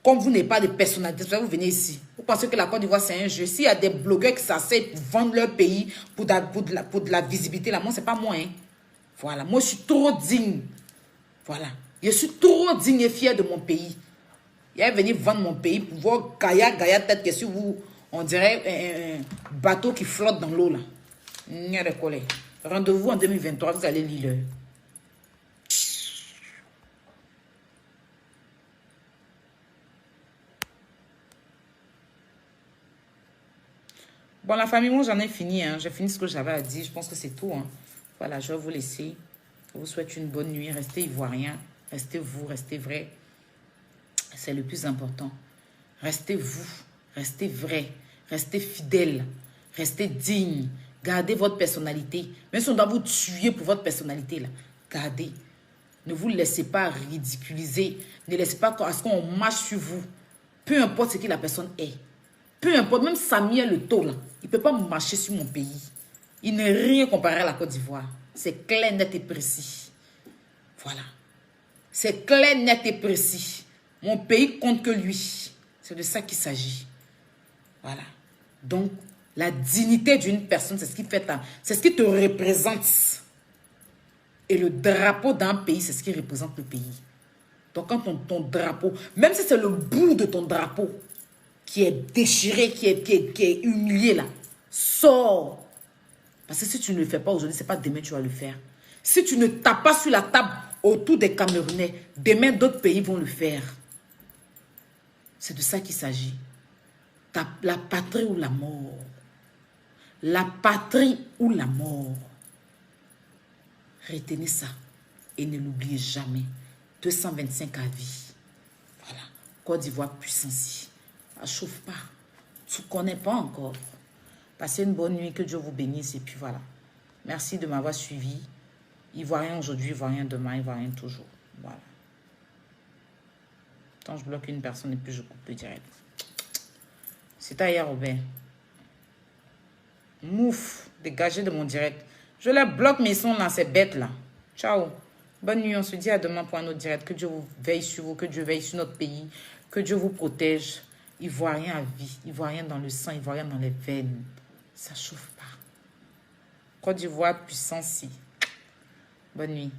Comme vous n'avez pas de personnalité, vous venez ici. Vous pensez que la Côte d'Ivoire, c'est un jeu. S'il y a des blogueurs qui s'asseyent pour vendre leur pays pour de la visibilité, là, moi, ce n'est pas moi. Hein. Voilà. Moi, je suis trop digne. Voilà. Je suis trop digne et fier de mon pays. Il est venu vendre mon pays pour voir Gaïa, tête que sur vous, on dirait un bateau qui flotte dans l'eau, là. Rendez-vous en 2023, vous allez lire l'heure. Bon, la famille, moi, j'en ai fini. Hein. J'ai fini ce que j'avais à dire. Je pense que c'est tout. Hein. Voilà, je vais vous laisser. Je vous souhaite une bonne nuit. Restez ivoiriens. Restez vous. Restez vrai. C'est le plus important. Restez vous. Restez vrai. Restez fidèle. Restez digne. Gardez votre personnalité. Même si on doit vous tuer pour votre personnalité, là. Gardez. Ne vous laissez pas ridiculiser. Ne laissez pas à ce qu'on marche sur vous. Peu importe ce que la personne est. Peu importe, même Samuel Le Taux, là, il ne peut pas marcher sur mon pays. Il n'est rien comparé à la Côte d'Ivoire. C'est clair, net et précis. Voilà. C'est clair, net et précis. Mon pays compte que lui. C'est de ça qu'il s'agit. Voilà. Donc, la dignité d'une personne, c'est ce qui fait, c'est ce qui te représente. Et le drapeau d'un pays, c'est ce qui représente le pays. Donc, quand ton drapeau, même si c'est le bout de ton drapeau, qui est déchiré, qui est humilié là, sors. Parce que si tu ne le fais pas aujourd'hui, ce n'est pas demain que tu vas le faire. Si tu ne tapes pas sur la table autour des Camerounais, demain d'autres pays vont le faire. C'est de ça qu'il s'agit. La patrie ou la mort. La patrie ou la mort. Retenez ça et ne l'oubliez jamais. 225 à vie. Voilà. Côte d'Ivoire puissance. Ça ne chauffe pas. Tu ne connais pas encore. Passez une bonne nuit. Que Dieu vous bénisse. Et puis voilà. Merci de m'avoir suivi. Ivoirien aujourd'hui, Ivoirien demain, Ivoirien toujours. Voilà. Quand je bloque une personne et puis je coupe le direct. C'est à hier, Robert. Mouf. Dégagez de mon direct. Je les bloque, mais ils sont là, ces bêtes là. Ciao. Bonne nuit. On se dit à demain pour un autre direct. Que Dieu vous veille sur vous. Que Dieu veille sur notre pays. Que Dieu vous protège. Ivoirien à vie, Ivoirien dans le sang, Ivoirien dans les veines. Ça chauffe pas. Côte d'Ivoire, puissance, si. Bonne nuit.